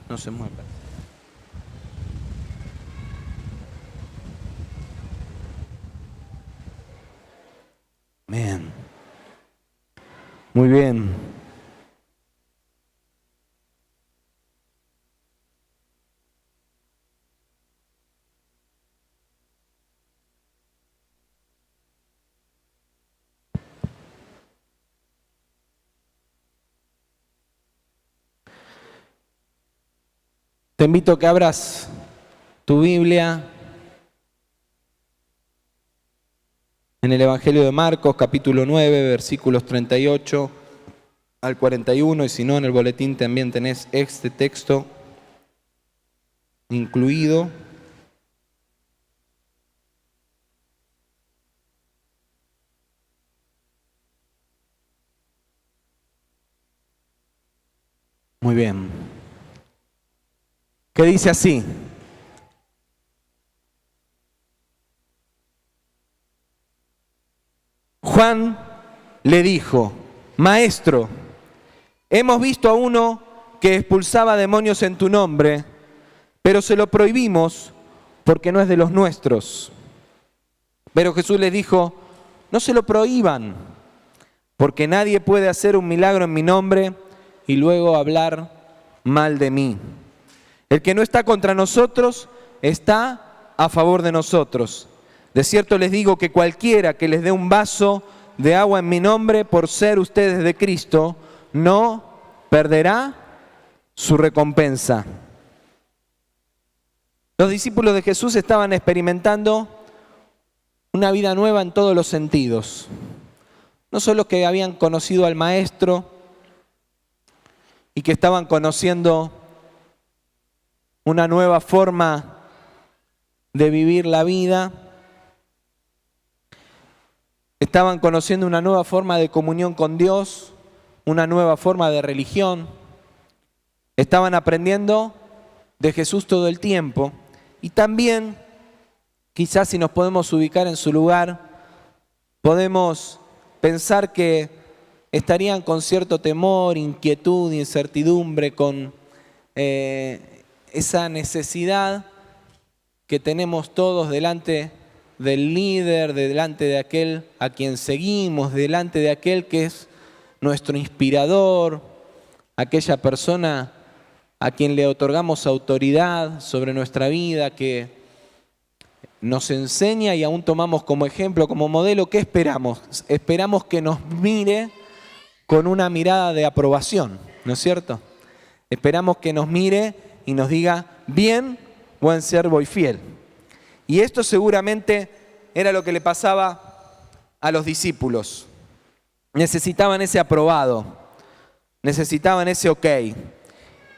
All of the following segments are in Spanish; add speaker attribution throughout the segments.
Speaker 1: No se mueva. Amén. Muy bien. Te invito a que abras tu Biblia en el Evangelio de Marcos, capítulo 9, versículos 38 al 41, y si no, en el boletín también tenés este texto incluido. Muy bien. ¿Qué dice así? Juan le dijo: Maestro, hemos visto a uno que expulsaba demonios en tu nombre, pero se lo prohibimos porque no es de los nuestros. Pero Jesús les dijo: no se lo prohíban, porque nadie puede hacer un milagro en mi nombre y luego hablar mal de mí. El que no está contra nosotros está a favor de nosotros. De cierto les digo que cualquiera que les dé un vaso de agua en mi nombre por ser ustedes de Cristo, no perderá su recompensa. Los discípulos de Jesús estaban experimentando una vida nueva en todos los sentidos. No solo que habían conocido al Maestro y que estaban conociendo una nueva forma de vivir la vida, estaban conociendo una nueva forma de comunión con Dios, una nueva forma de religión. Estaban aprendiendo de Jesús todo el tiempo. Y también, quizás si nos podemos ubicar en su lugar, podemos pensar que estarían con cierto temor, inquietud, incertidumbre, con esa necesidad que tenemos todos delante del líder, delante de aquel a quien seguimos, delante de aquel que es nuestro inspirador, aquella persona a quien le otorgamos autoridad sobre nuestra vida, que nos enseña y aún tomamos como ejemplo, como modelo. ¿Qué esperamos? Esperamos que nos mire con una mirada de aprobación, ¿no es cierto? Esperamos que nos mire y nos diga: bien, buen siervo y fiel. Y esto seguramente era lo que le pasaba a los discípulos. Necesitaban ese aprobado, necesitaban ese ok.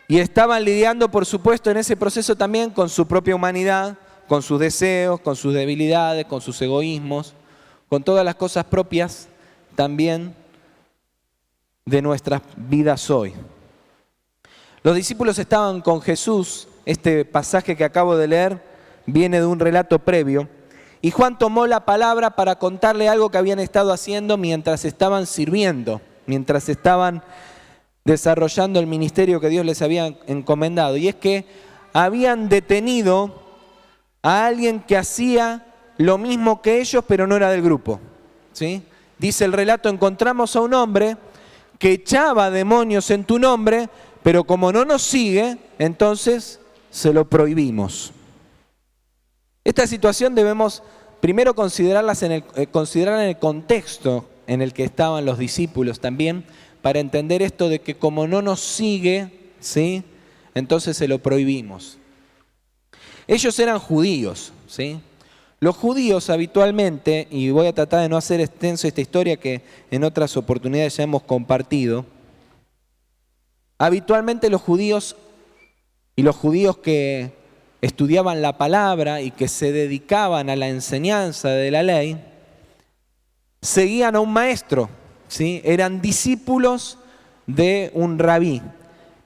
Speaker 1: Y estaban lidiando, por supuesto, en ese proceso también con su propia humanidad, con sus deseos, con sus debilidades, con sus egoísmos, con todas las cosas propias también de nuestras vidas hoy. Los discípulos estaban con Jesús. Este pasaje que acabo de leer viene de un relato previo. Y Juan tomó la palabra para contarle algo que habían estado haciendo mientras estaban sirviendo, mientras estaban desarrollando el ministerio que Dios les había encomendado. Y es que habían detenido a alguien que hacía lo mismo que ellos, pero no era del grupo, ¿sí? Dice el relato: encontramos a un hombre que echaba demonios en tu nombre, pero como no nos sigue, entonces se lo prohibimos. Esta situación debemos primero considerarla en el contexto en el que estaban los discípulos también, para entender esto de que como no nos sigue, ¿sí?, entonces se lo prohibimos. Ellos eran judíos, ¿sí? Los judíos habitualmente, y voy a tratar de no hacer extenso esta historia que en otras oportunidades ya hemos compartido, habitualmente los judíos y los judíos que estudiaban la palabra y que se dedicaban a la enseñanza de la ley, seguían a un maestro, ¿sí? Eran discípulos de un rabí.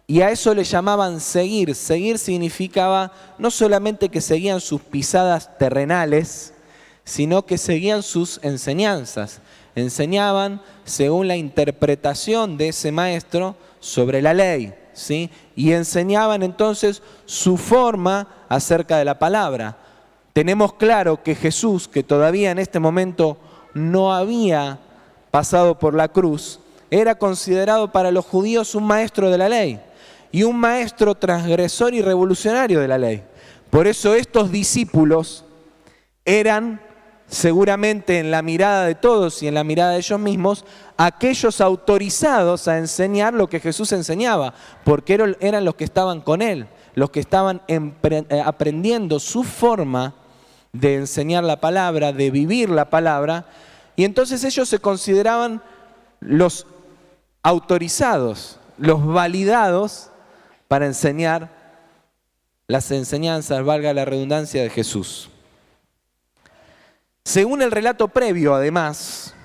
Speaker 1: Y a eso le llamaban seguir. Seguir significaba no solamente que seguían sus pisadas terrenales, sino que seguían sus enseñanzas. Enseñaban según la interpretación de ese maestro sobre la ley. ¿sí? Y enseñaban entonces su forma acerca de la palabra. Tenemos claro que Jesús, que todavía en este momento no había pasado por la cruz, era considerado para los judíos un maestro de la ley y un maestro transgresor y revolucionario de la ley. Por eso estos discípulos eran, seguramente en la mirada de todos y en la mirada de ellos mismos, aquellos autorizados a enseñar lo que Jesús enseñaba, porque eran los que estaban con él, los que estaban aprendiendo su forma de enseñar la palabra, de vivir la palabra, y entonces ellos se consideraban los autorizados, los validados para enseñar las enseñanzas, valga la redundancia, de Jesús. Según el relato previo, además,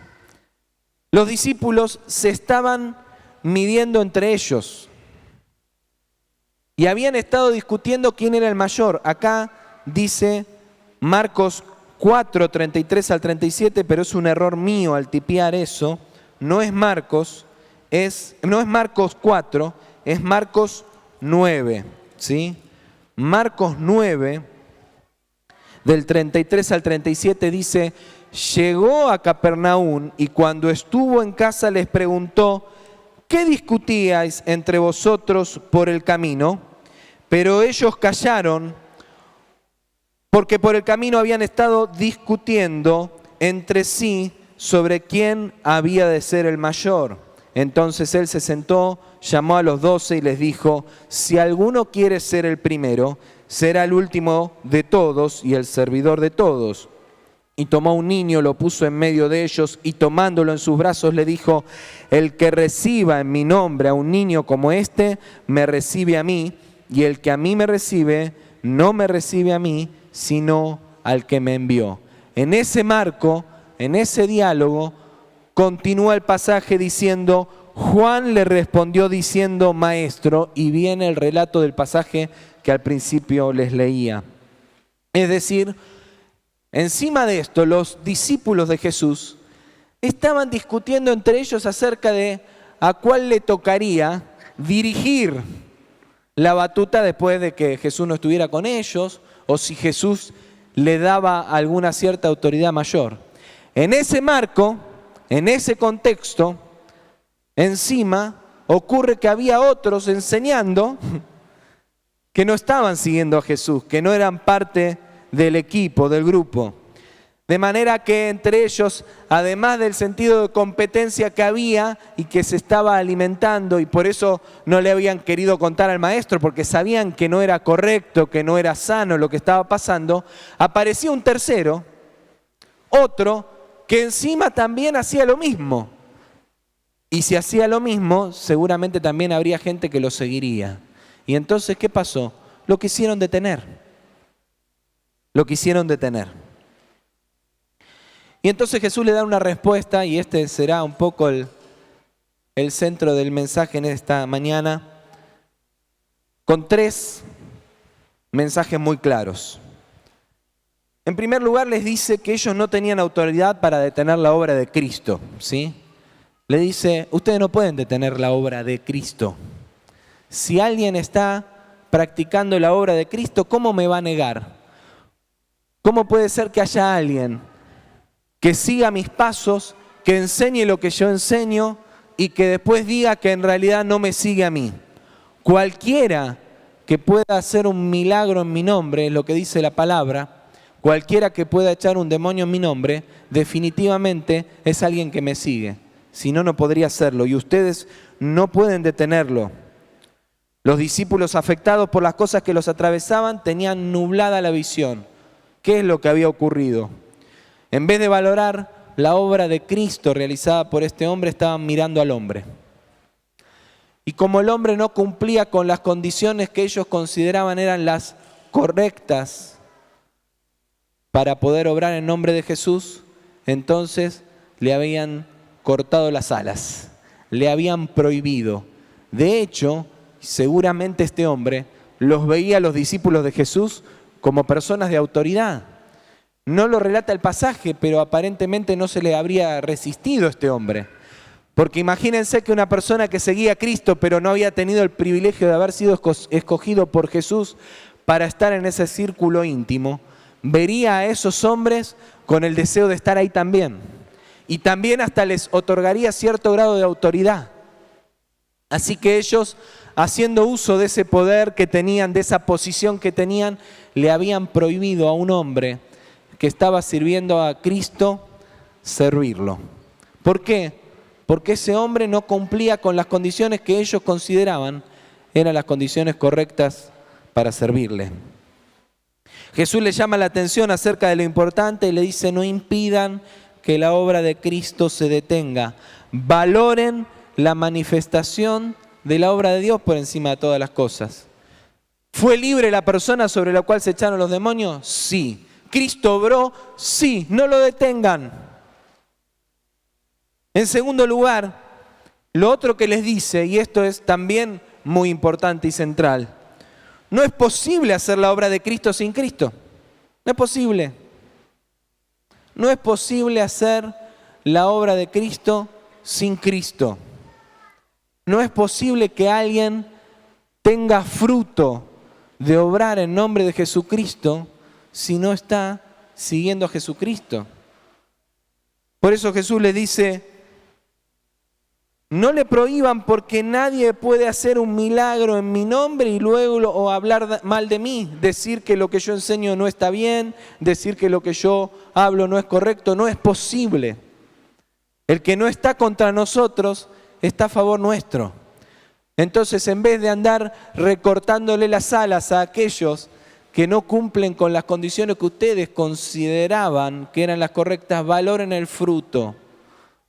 Speaker 1: los discípulos se estaban midiendo entre ellos y habían estado discutiendo quién era el mayor. Acá dice Marcos 4, 33 al 37, pero es un error mío al tipear eso. No es Marcos 4, es Marcos 9, ¿sí? Marcos 9, del 33 al 37 dice: llegó a Capernaum y cuando estuvo en casa les preguntó: ¿qué discutíais entre vosotros por el camino? Pero ellos callaron, porque por el camino habían estado discutiendo entre sí sobre quién había de ser el mayor. Entonces él se sentó, llamó a los 12 y les dijo: si alguno quiere ser el primero, será el último de todos y el servidor de todos. Y tomó un niño, lo puso en medio de ellos y tomándolo en sus brazos le dijo: el que reciba en mi nombre a un niño como este, me recibe a mí, y el que a mí me recibe, no me recibe a mí, sino al que me envió. En ese marco, en ese diálogo, continúa el pasaje diciendo: Juan le respondió diciendo: maestro, y viene el relato del pasaje que al principio les leía. Es decir, encima de esto, los discípulos de Jesús estaban discutiendo entre ellos acerca de a cuál le tocaría dirigir la batuta después de que Jesús no estuviera con ellos, o si Jesús le daba alguna cierta autoridad mayor. En ese marco, en ese contexto, encima ocurre que había otros enseñando que no estaban siguiendo a Jesús, que no eran parte del equipo, del grupo. De manera que entre ellos, además del sentido de competencia que había y que se estaba alimentando, y por eso no le habían querido contar al maestro, porque sabían que no era correcto, que no era sano lo que estaba pasando, aparecía un tercero, otro, que encima también hacía lo mismo. Y si hacía lo mismo, seguramente también habría gente que lo seguiría. Y entonces, ¿qué pasó? Lo quisieron detener. Lo quisieron detener. Y entonces Jesús le da una respuesta, y este será un poco el centro del mensaje en esta mañana, con 3 mensajes muy claros. En primer lugar, les dice que ellos no tenían autoridad para detener la obra de Cristo, ¿sí? Le dice: ustedes no pueden detener la obra de Cristo. Si alguien está practicando la obra de Cristo, ¿cómo me va a negar? ¿Cómo puede ser que haya alguien que siga mis pasos, que enseñe lo que yo enseño y que después diga que en realidad no me sigue a mí? Cualquiera que pueda hacer un milagro en mi nombre, es lo que dice la palabra, cualquiera que pueda echar un demonio en mi nombre, definitivamente es alguien que me sigue. Si no, no podría hacerlo, y ustedes no pueden detenerlo. Los discípulos, afectados por las cosas que los atravesaban, tenían nublada la visión. ¿Qué es lo que había ocurrido? En vez de valorar la obra de Cristo realizada por este hombre, estaban mirando al hombre. Y como el hombre no cumplía con las condiciones que ellos consideraban eran las correctas para poder obrar en nombre de Jesús, entonces le habían cortado las alas, le habían prohibido. De hecho, seguramente este hombre los veía a los discípulos de Jesús como personas de autoridad. No lo relata el pasaje, pero aparentemente no se le habría resistido a este hombre. Porque imagínense que una persona que seguía a Cristo, pero no había tenido el privilegio de haber sido escogido por Jesús para estar en ese círculo íntimo, vería a esos hombres con el deseo de estar ahí también. Y también hasta les otorgaría cierto grado de autoridad. Así que ellos, haciendo uso de ese poder que tenían, de esa posición que tenían, le habían prohibido a un hombre que estaba sirviendo a Cristo servirlo. ¿Por qué? Porque ese hombre no cumplía con las condiciones que ellos consideraban eran las condiciones correctas para servirle. Jesús le llama la atención acerca de lo importante y le dice: no impidan que la obra de Cristo se detenga. Valoren la manifestación de la obra de Dios por encima de todas las cosas. ¿Fue libre la persona sobre la cual se echaron los demonios? Sí. ¿Cristo obró? Sí. No lo detengan. En segundo lugar, lo otro que les dice, y esto es también muy importante y central: no es posible hacer la obra de Cristo sin Cristo. No es posible. No es posible hacer la obra de Cristo sin Cristo. No es posible que alguien tenga fruto de obrar en nombre de Jesucristo si no está siguiendo a Jesucristo. Por eso Jesús le dice: no le prohíban, porque nadie puede hacer un milagro en mi nombre y luego o hablar mal de mí, decir que lo que yo enseño no está bien, decir que lo que yo hablo no es correcto. No es posible. El que no está contra nosotros está a favor nuestro. Entonces, en vez de andar recortándole las alas a aquellos que no cumplen con las condiciones que ustedes consideraban que eran las correctas, valoren el fruto.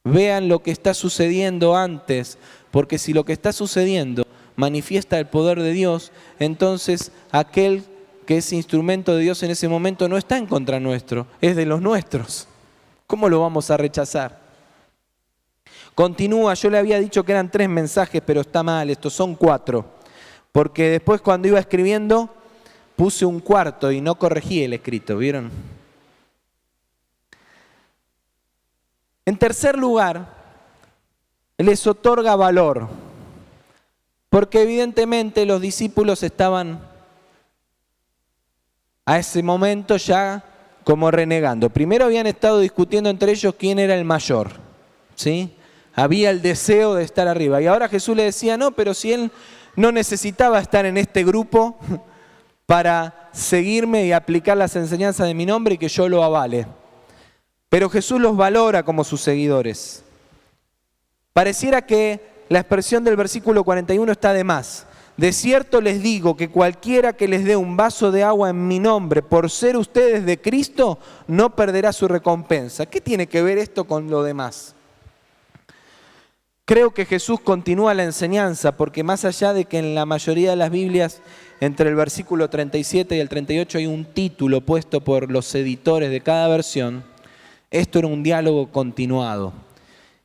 Speaker 1: Vean lo que está sucediendo antes, porque si lo que está sucediendo manifiesta el poder de Dios, entonces aquel que es instrumento de Dios en ese momento no está en contra nuestro, es de los nuestros. ¿Cómo lo vamos a rechazar? Continúa. Yo le había dicho que eran 3 mensajes, pero está mal, estos son 4. Porque después, cuando iba escribiendo, puse un 4 y no corregí el escrito, ¿vieron? En tercer lugar, les otorga valor, porque evidentemente los discípulos estaban a ese momento ya como renegando. Primero habían estado discutiendo entre ellos quién era el mayor, ¿sí? Había el deseo de estar arriba. Y ahora Jesús le decía: no, pero si él no necesitaba estar en este grupo para seguirme y aplicar las enseñanzas de mi nombre y que yo lo avale. Pero Jesús los valora como sus seguidores. Pareciera que la expresión del versículo 41 está de más. De cierto les digo que cualquiera que les dé un vaso de agua en mi nombre, por ser ustedes de Cristo, no perderá su recompensa. ¿Qué tiene que ver esto con lo demás? Creo que Jesús continúa la enseñanza, porque más allá de que en la mayoría de las Biblias, entre el versículo 37 y el 38 hay un título puesto por los editores de cada versión, esto era un diálogo continuado.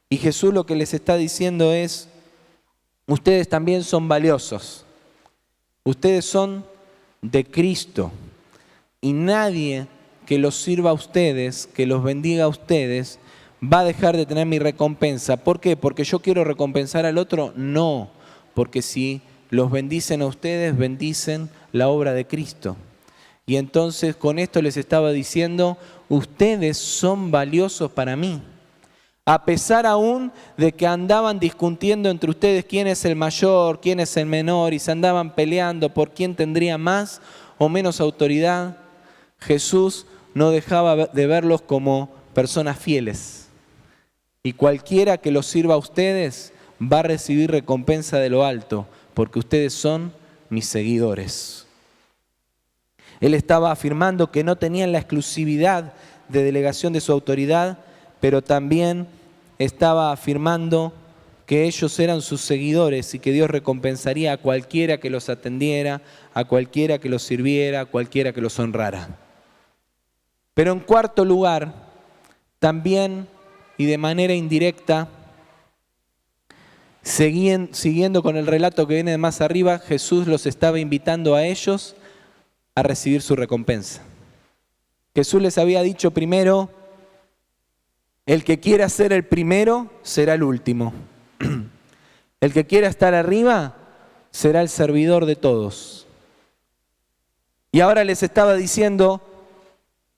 Speaker 1: Y Jesús lo que les está diciendo es: ustedes también son valiosos. Ustedes son de Cristo. Y nadie que los sirva a ustedes, que los bendiga a ustedes, va a dejar de tener mi recompensa. ¿Por qué? ¿Porque yo quiero recompensar al otro? No. Porque si los bendicen a ustedes, bendicen la obra de Cristo. Y entonces con esto les estaba diciendo: ustedes son valiosos para mí. A pesar aún de que andaban discutiendo entre ustedes quién es el mayor, quién es el menor, y se andaban peleando por quién tendría más o menos autoridad, Jesús no dejaba de verlos como personas fieles. Y cualquiera que los sirva a ustedes va a recibir recompensa de lo alto, porque ustedes son mis seguidores. Él estaba afirmando que no tenían la exclusividad de delegación de su autoridad, pero también estaba afirmando que ellos eran sus seguidores y que Dios recompensaría a cualquiera que los atendiera, a cualquiera que los sirviera, a cualquiera que los honrara. Pero en cuarto lugar, también y de manera indirecta, siguiendo con el relato que viene de más arriba, Jesús los estaba invitando a ellos a recibir su recompensa. Jesús les había dicho primero: el que quiera ser el primero será el último. El que quiera estar arriba será el servidor de todos. Y ahora les estaba diciendo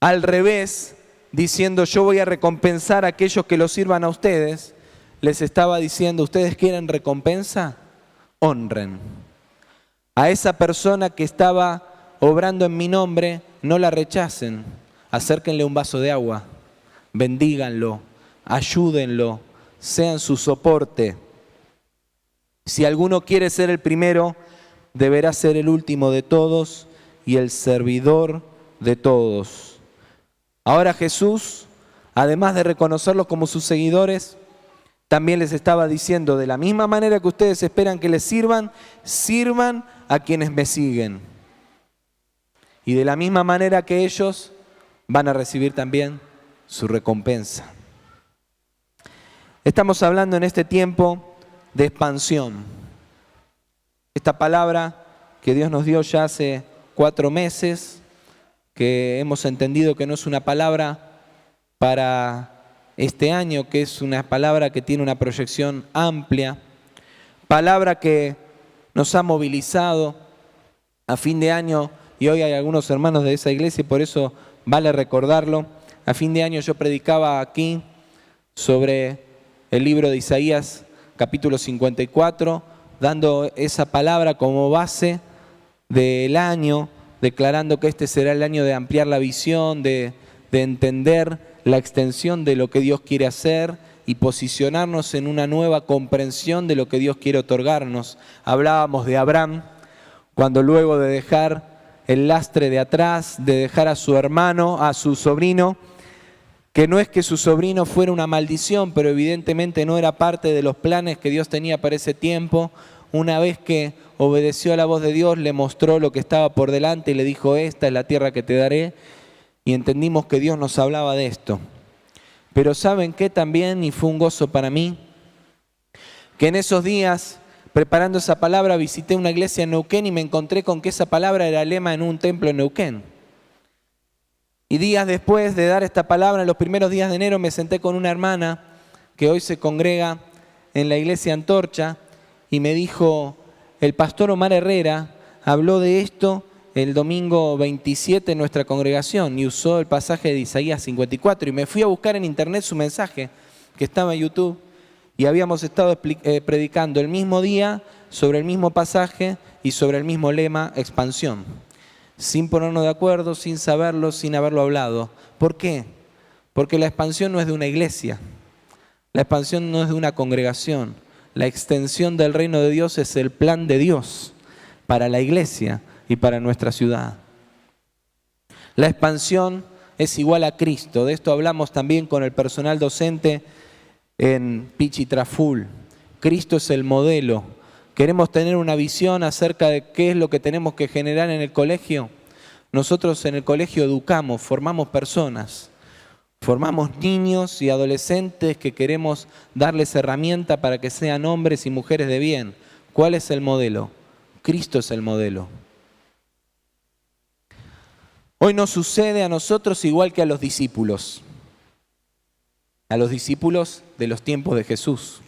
Speaker 1: al revés, diciendo yo voy a recompensar a aquellos que los sirvan a ustedes. Les estaba diciendo, ¿ustedes quieren recompensa? Honren. A esa persona que estaba obrando en mi nombre, no la rechacen. Acérquenle un vaso de agua, bendíganlo, ayúdenlo, sean su soporte. Si alguno quiere ser el primero, deberá ser el último de todos y el servidor de todos. Ahora Jesús, además de reconocerlos como sus seguidores, también les estaba diciendo, de la misma manera que ustedes esperan que les sirvan, sirvan a quienes me siguen. Y de la misma manera que ellos van a recibir también su recompensa. Estamos hablando en este tiempo de expansión. Esta palabra que Dios nos dio ya hace 4 meses, que hemos entendido que no es una palabra para este año, que es una palabra que tiene una proyección amplia, palabra que nos ha movilizado a fin de año, y hoy hay algunos hermanos de esa iglesia y por eso vale recordarlo. A fin de año yo predicaba aquí sobre el libro de Isaías, capítulo 54, dando esa palabra como base del año, declarando que este será el año de ampliar la visión, de entender la extensión de lo que Dios quiere hacer y posicionarnos en una nueva comprensión de lo que Dios quiere otorgarnos. Hablábamos de Abraham, cuando luego de dejar el lastre de atrás, de dejar a su hermano, a su sobrino, que no es que su sobrino fuera una maldición, pero evidentemente no era parte de los planes que Dios tenía para ese tiempo. Una vez que obedeció a la voz de Dios, le mostró lo que estaba por delante y le dijo, esta es la tierra que te daré. Y entendimos que Dios nos hablaba de esto. Pero ¿saben qué también? Y fue un gozo para mí, que en esos días, preparando esa palabra, visité una iglesia en Neuquén y me encontré con que esa palabra era lema en un templo en Neuquén. Y días después de dar esta palabra, en los primeros días de enero, me senté con una hermana que hoy se congrega en la iglesia Antorcha y me dijo, el pastor Omar Herrera habló de esto el domingo 27 en nuestra congregación y usó el pasaje de Isaías 54 y me fui a buscar en internet su mensaje que estaba en YouTube y habíamos estado predicando el mismo día sobre el mismo pasaje y sobre el mismo lema, expansión. Sin ponernos de acuerdo, sin saberlo, sin haberlo hablado. ¿Por qué? Porque la expansión no es de una iglesia, la expansión no es de una congregación, la extensión del reino de Dios es el plan de Dios para la iglesia y para nuestra ciudad. La expansión es igual a Cristo, de esto hablamos también con el personal docente en Pichi Traful. Cristo es el modelo. Queremos tener una visión acerca de qué es lo que tenemos que generar en el colegio. Nosotros en el colegio educamos, formamos personas, formamos niños y adolescentes que queremos darles herramienta para que sean hombres y mujeres de bien. ¿Cuál es el modelo? Cristo es el modelo. Hoy nos sucede a nosotros igual que a los discípulos de los tiempos de Jesús.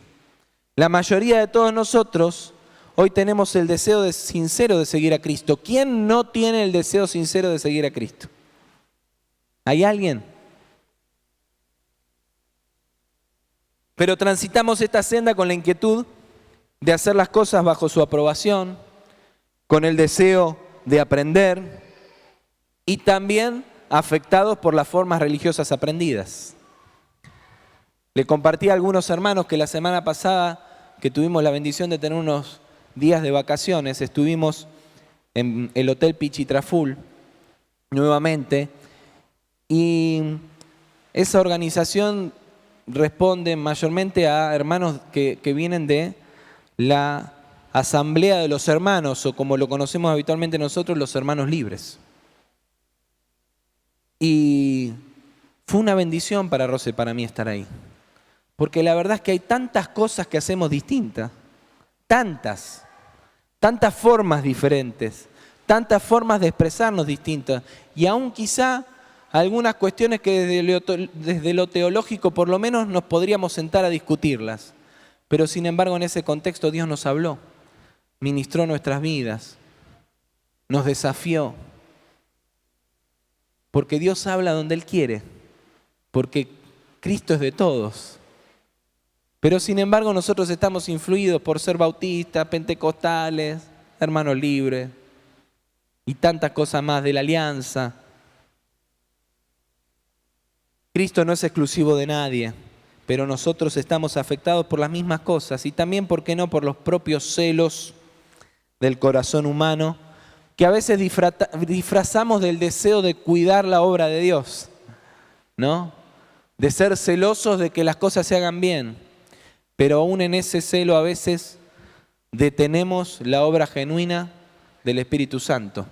Speaker 1: La mayoría de todos nosotros hoy tenemos el deseo sincero de seguir a Cristo. ¿Quién no tiene el deseo sincero de seguir a Cristo? ¿Hay alguien? Pero transitamos esta senda con la inquietud de hacer las cosas bajo su aprobación, con el deseo de aprender y también afectados por las formas religiosas aprendidas. Le compartí a algunos hermanos que la semana pasada, que tuvimos la bendición de tener unos días de vacaciones, estuvimos en el Hotel Pichi Traful nuevamente y esa organización responde mayormente a hermanos que vienen de la Asamblea de los Hermanos, o como lo conocemos habitualmente nosotros, los Hermanos Libres. Y fue una bendición para Rose, para mí estar ahí. Porque la verdad es que hay tantas cosas que hacemos distintas, tantas formas diferentes, tantas formas de expresarnos distintas, y aún quizá algunas cuestiones que desde lo teológico por lo menos nos podríamos sentar a discutirlas. Pero sin embargo en ese contexto Dios nos habló, ministró nuestras vidas, nos desafió. Porque Dios habla donde Él quiere, porque Cristo es de todos. Pero sin embargo nosotros estamos influidos por ser bautistas, pentecostales, hermanos libres y tantas cosas más de la alianza. Cristo no es exclusivo de nadie, pero nosotros estamos afectados por las mismas cosas y también, ¿por qué no?, por los propios celos del corazón humano, que a veces disfrazamos del deseo de cuidar la obra de Dios, ¿no? De ser celosos de que las cosas se hagan bien, pero aún en ese celo a veces detenemos la obra genuina del Espíritu Santo.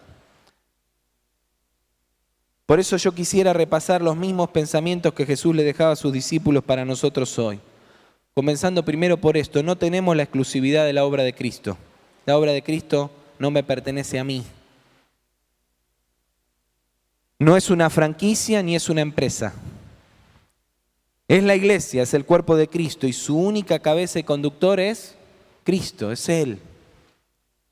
Speaker 1: Por eso yo quisiera repasar los mismos pensamientos que Jesús le dejaba a sus discípulos para nosotros hoy. Comenzando primero por esto, no tenemos la exclusividad de la obra de Cristo. La obra de Cristo no me pertenece a mí. No es una franquicia ni es una empresa. Es la iglesia, es el cuerpo de Cristo y su única cabeza y conductor es Cristo, es Él.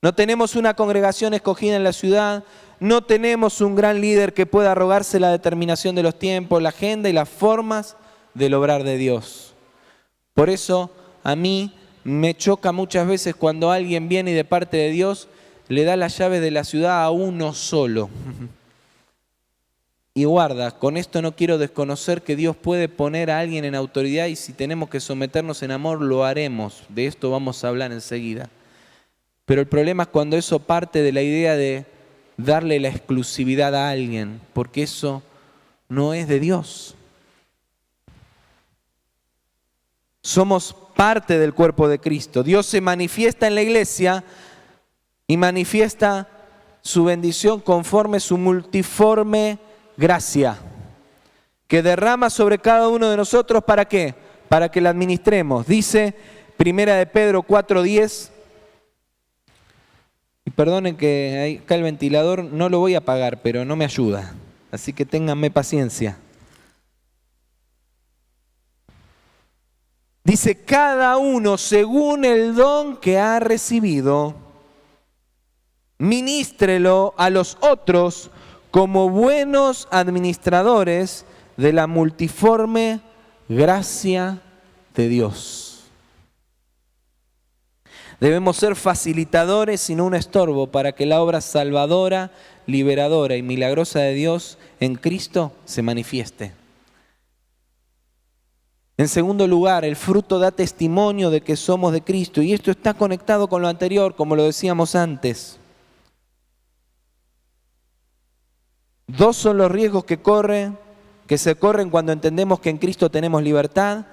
Speaker 1: No tenemos una congregación escogida en la ciudad, no tenemos un gran líder que pueda arrogarse la determinación de los tiempos, la agenda y las formas del obrar de Dios. Por eso a mí me choca muchas veces cuando alguien viene y de parte de Dios le da las llaves de la ciudad a uno solo. Y guarda, con esto no quiero desconocer que Dios puede poner a alguien en autoridad y si tenemos que someternos en amor, lo haremos. De esto vamos a hablar enseguida. Pero el problema es cuando eso parte de la idea de darle la exclusividad a alguien, porque eso no es de Dios. Somos parte del cuerpo de Cristo. Dios se manifiesta en la iglesia y manifiesta su bendición conforme su multiforme gracia, que derrama sobre cada uno de nosotros, ¿para qué? Para que la administremos. Dice 1 de Pedro 4:10, y perdonen que acá el ventilador no lo voy a apagar, pero no me ayuda, así que ténganme paciencia. Dice, cada uno según el don que ha recibido, ministrelo a los otros como buenos administradores de la multiforme gracia de Dios. Debemos ser facilitadores y no un estorbo para que la obra salvadora, liberadora y milagrosa de Dios en Cristo se manifieste. En segundo lugar, el fruto da testimonio de que somos de Cristo y esto está conectado con lo anterior, como lo decíamos antes. Dos son los riesgos que se corren cuando entendemos que en Cristo tenemos libertad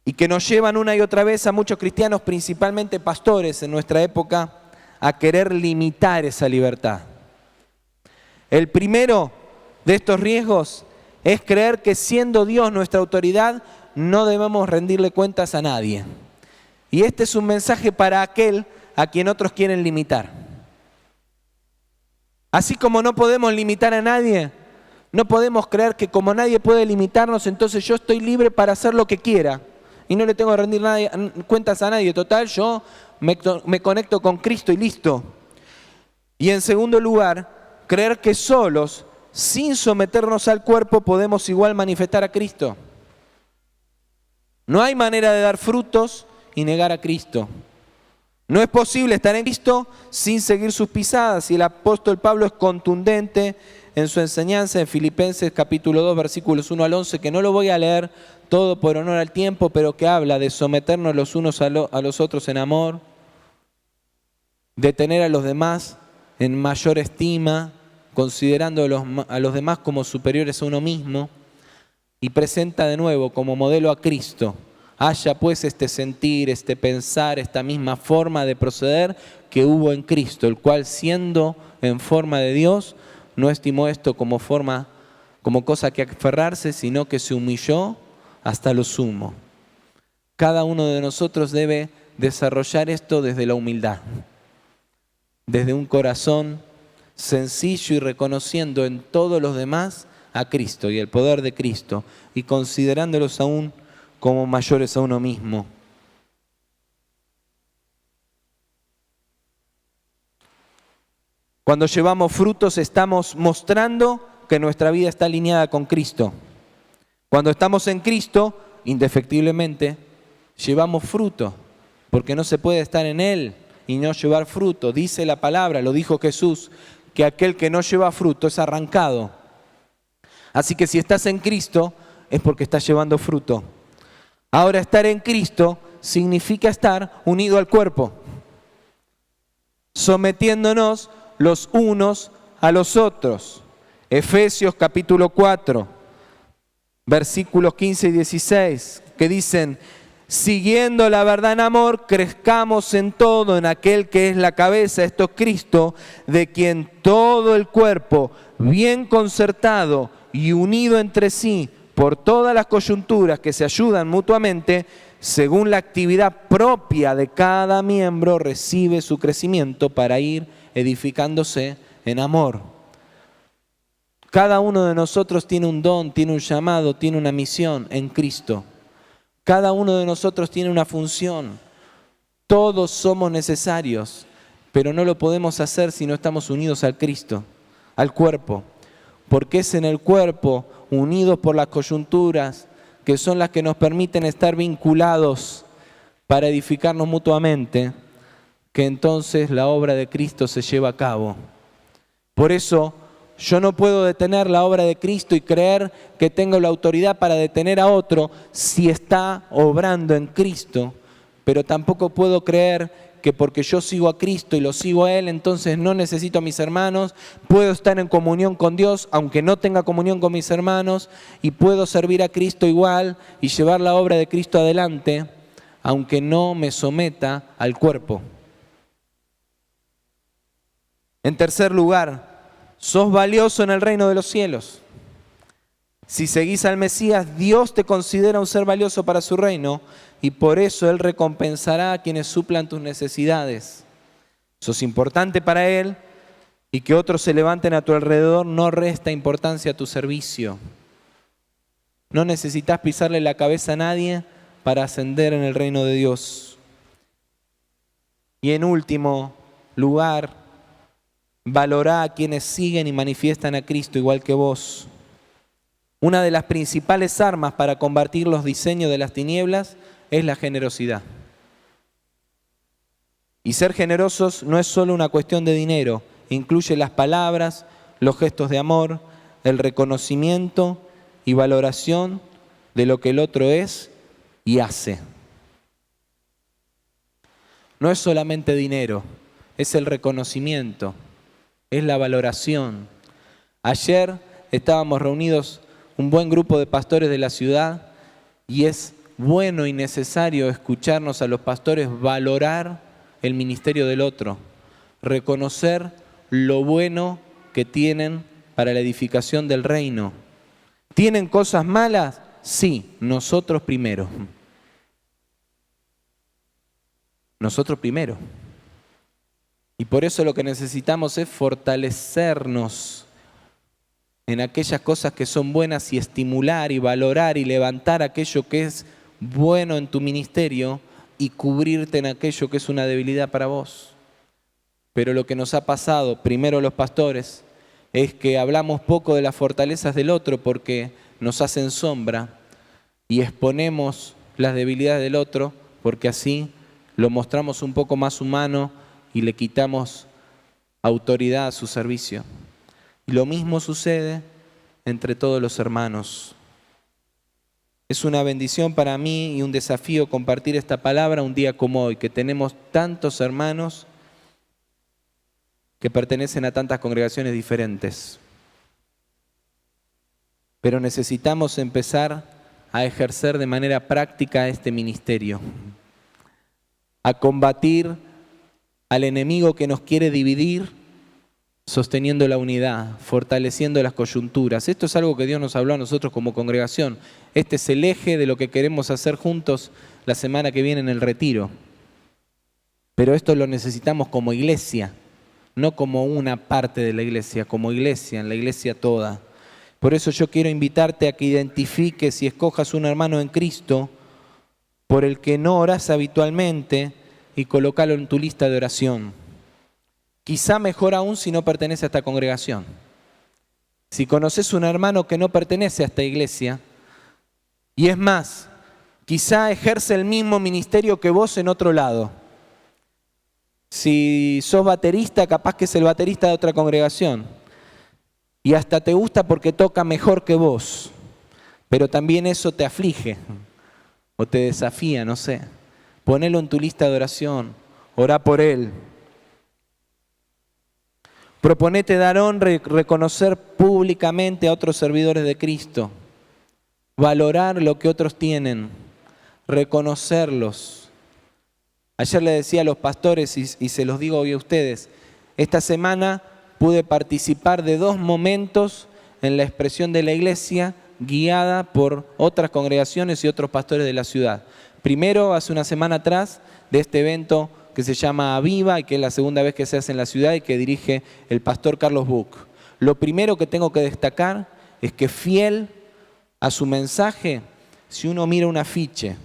Speaker 1: y que nos llevan una y otra vez a muchos cristianos, principalmente pastores en nuestra época, a querer limitar esa libertad. El primero de estos riesgos es creer que siendo Dios nuestra autoridad, no debemos rendirle cuentas a nadie. Y este es un mensaje para aquel a quien otros quieren limitar. Así como no podemos limitar a nadie, no podemos creer que como nadie puede limitarnos, entonces yo estoy libre para hacer lo que quiera y no le tengo que rendir cuentas a nadie. Total, yo me conecto con Cristo y listo. Y en segundo lugar, creer que solos, sin someternos al cuerpo, podemos igual manifestar a Cristo. No hay manera de dar frutos y negar a Cristo. No es posible estar en Cristo sin seguir sus pisadas. Y el apóstol Pablo es contundente en su enseñanza en Filipenses capítulo 2, versículos 1 al 11, que no lo voy a leer todo por honor al tiempo, pero que habla de someternos los unos a los otros en amor, de tener a los demás en mayor estima, considerando a los demás como superiores a uno mismo, y presenta de nuevo como modelo a Cristo. Haya pues este sentir, este pensar, esta misma forma de proceder que hubo en Cristo, el cual siendo en forma de Dios, no estimó esto como cosa que aferrarse, sino que se humilló hasta lo sumo. Cada uno de nosotros debe desarrollar esto desde la humildad, desde un corazón sencillo y reconociendo en todos los demás a Cristo y el poder de Cristo y considerándolos aún como mayores a uno mismo. Cuando llevamos frutos estamos mostrando que nuestra vida está alineada con Cristo. Cuando estamos en Cristo, indefectiblemente, llevamos fruto, porque no se puede estar en Él y no llevar fruto. Dice la palabra, lo dijo Jesús, que aquel que no lleva fruto es arrancado. Así que si estás en Cristo, es porque estás llevando fruto. Ahora, estar en Cristo significa estar unido al cuerpo, sometiéndonos los unos a los otros. Efesios capítulo 4, versículos 15 y 16, que dicen: siguiendo la verdad en amor, crezcamos en todo en aquel que es la cabeza, esto es Cristo, de quien todo el cuerpo, bien concertado y unido entre sí, por todas las coyunturas que se ayudan mutuamente, según la actividad propia de cada miembro, recibe su crecimiento para ir edificándose en amor. Cada uno de nosotros tiene un don, tiene un llamado, tiene una misión en Cristo. Cada uno de nosotros tiene una función. Todos somos necesarios, pero no lo podemos hacer si no estamos unidos al Cristo, al cuerpo. Porque es en el cuerpo, unidos por las coyunturas, que son las que nos permiten estar vinculados para edificarnos mutuamente, que entonces la obra de Cristo se lleva a cabo. Por eso, yo no puedo detener la obra de Cristo y creer que tengo la autoridad para detener a otro si está obrando en Cristo, pero tampoco puedo creer que porque yo sigo a Cristo y lo sigo a Él, entonces no necesito a mis hermanos, puedo estar en comunión con Dios aunque no tenga comunión con mis hermanos, y puedo servir a Cristo igual y llevar la obra de Cristo adelante aunque no me someta al cuerpo. En tercer lugar, sos valioso en el reino de los cielos. Si seguís al Mesías, Dios te considera un ser valioso para su reino y por eso Él recompensará a quienes suplan tus necesidades. Sos importante para Él y que otros se levanten a tu alrededor no resta importancia a tu servicio. No necesitas pisarle la cabeza a nadie para ascender en el reino de Dios. Y en último lugar, valorá a quienes siguen y manifiestan a Cristo igual que vos. Una de las principales armas para combatir los diseños de las tinieblas es la generosidad. Y ser generosos no es solo una cuestión de dinero, incluye las palabras, los gestos de amor, el reconocimiento y valoración de lo que el otro es y hace. No es solamente dinero, es el reconocimiento, es la valoración. Ayer estábamos reunidos un buen grupo de pastores de la ciudad y es bueno y necesario escucharnos a los pastores valorar el ministerio del otro, reconocer lo bueno que tienen para la edificación del reino. ¿Tienen cosas malas? Sí, nosotros primero. Nosotros primero. Y por eso lo que necesitamos es fortalecernos en aquellas cosas que son buenas y estimular y valorar y levantar aquello que es bueno en tu ministerio y cubrirte en aquello que es una debilidad para vos. Pero lo que nos ha pasado, primero los pastores, es que hablamos poco de las fortalezas del otro porque nos hacen sombra y exponemos las debilidades del otro porque así lo mostramos un poco más humano y le quitamos autoridad a su servicio. Y lo mismo sucede entre todos los hermanos. Es una bendición para mí y un desafío compartir esta palabra un día como hoy, que tenemos tantos hermanos que pertenecen a tantas congregaciones diferentes. Pero necesitamos empezar a ejercer de manera práctica este ministerio, a combatir al enemigo que nos quiere dividir, sosteniendo la unidad, fortaleciendo las coyunturas. Esto es algo que Dios nos habló a nosotros como congregación. Este es el eje de lo que queremos hacer juntos la semana que viene en el retiro. Pero esto lo necesitamos como iglesia, no como una parte de la iglesia, como iglesia, en la iglesia toda. Por eso yo quiero invitarte a que identifiques y escojas un hermano en Cristo por el que no orás habitualmente y colócalo en tu lista de oración. Quizá mejor aún si no pertenece a esta congregación. Si conoces un hermano que no pertenece a esta iglesia, y es más, quizá ejerce el mismo ministerio que vos en otro lado. Si sos baterista, capaz que es el baterista de otra congregación. Y hasta te gusta porque toca mejor que vos. Pero también eso te aflige o te desafía, no sé. Ponelo en tu lista de oración, orá por él. Proponete dar honra y reconocer públicamente a otros servidores de Cristo. Valorar lo que otros tienen, reconocerlos. Ayer le decía a los pastores y se los digo hoy a ustedes, esta semana pude participar de 2 momentos en la expresión de la iglesia guiada por otras congregaciones y otros pastores de la ciudad. Primero, hace una semana atrás, de este evento que se llama Aviva y que es la segunda vez que se hace en la ciudad y que dirige el pastor Carlos Buch. Lo primero que tengo que destacar es que fiel a su mensaje, si uno mira un afiche,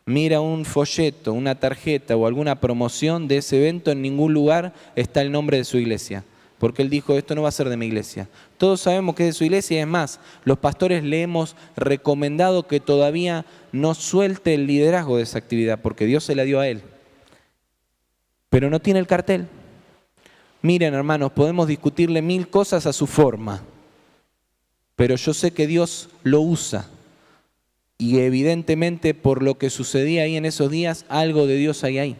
Speaker 1: mira un folleto, una tarjeta o alguna promoción de ese evento, en ningún lugar está el nombre de su iglesia. Porque él dijo, esto no va a ser de mi iglesia. Todos sabemos que es de su iglesia y es más, los pastores le hemos recomendado que todavía no suelte el liderazgo de esa actividad, porque Dios se la dio a él. Pero no tiene el cartel. Miren, hermanos, podemos discutirle 1000 cosas a su forma, pero yo sé que Dios lo usa. Y evidentemente por lo que sucedía ahí en esos días, algo de Dios hay ahí.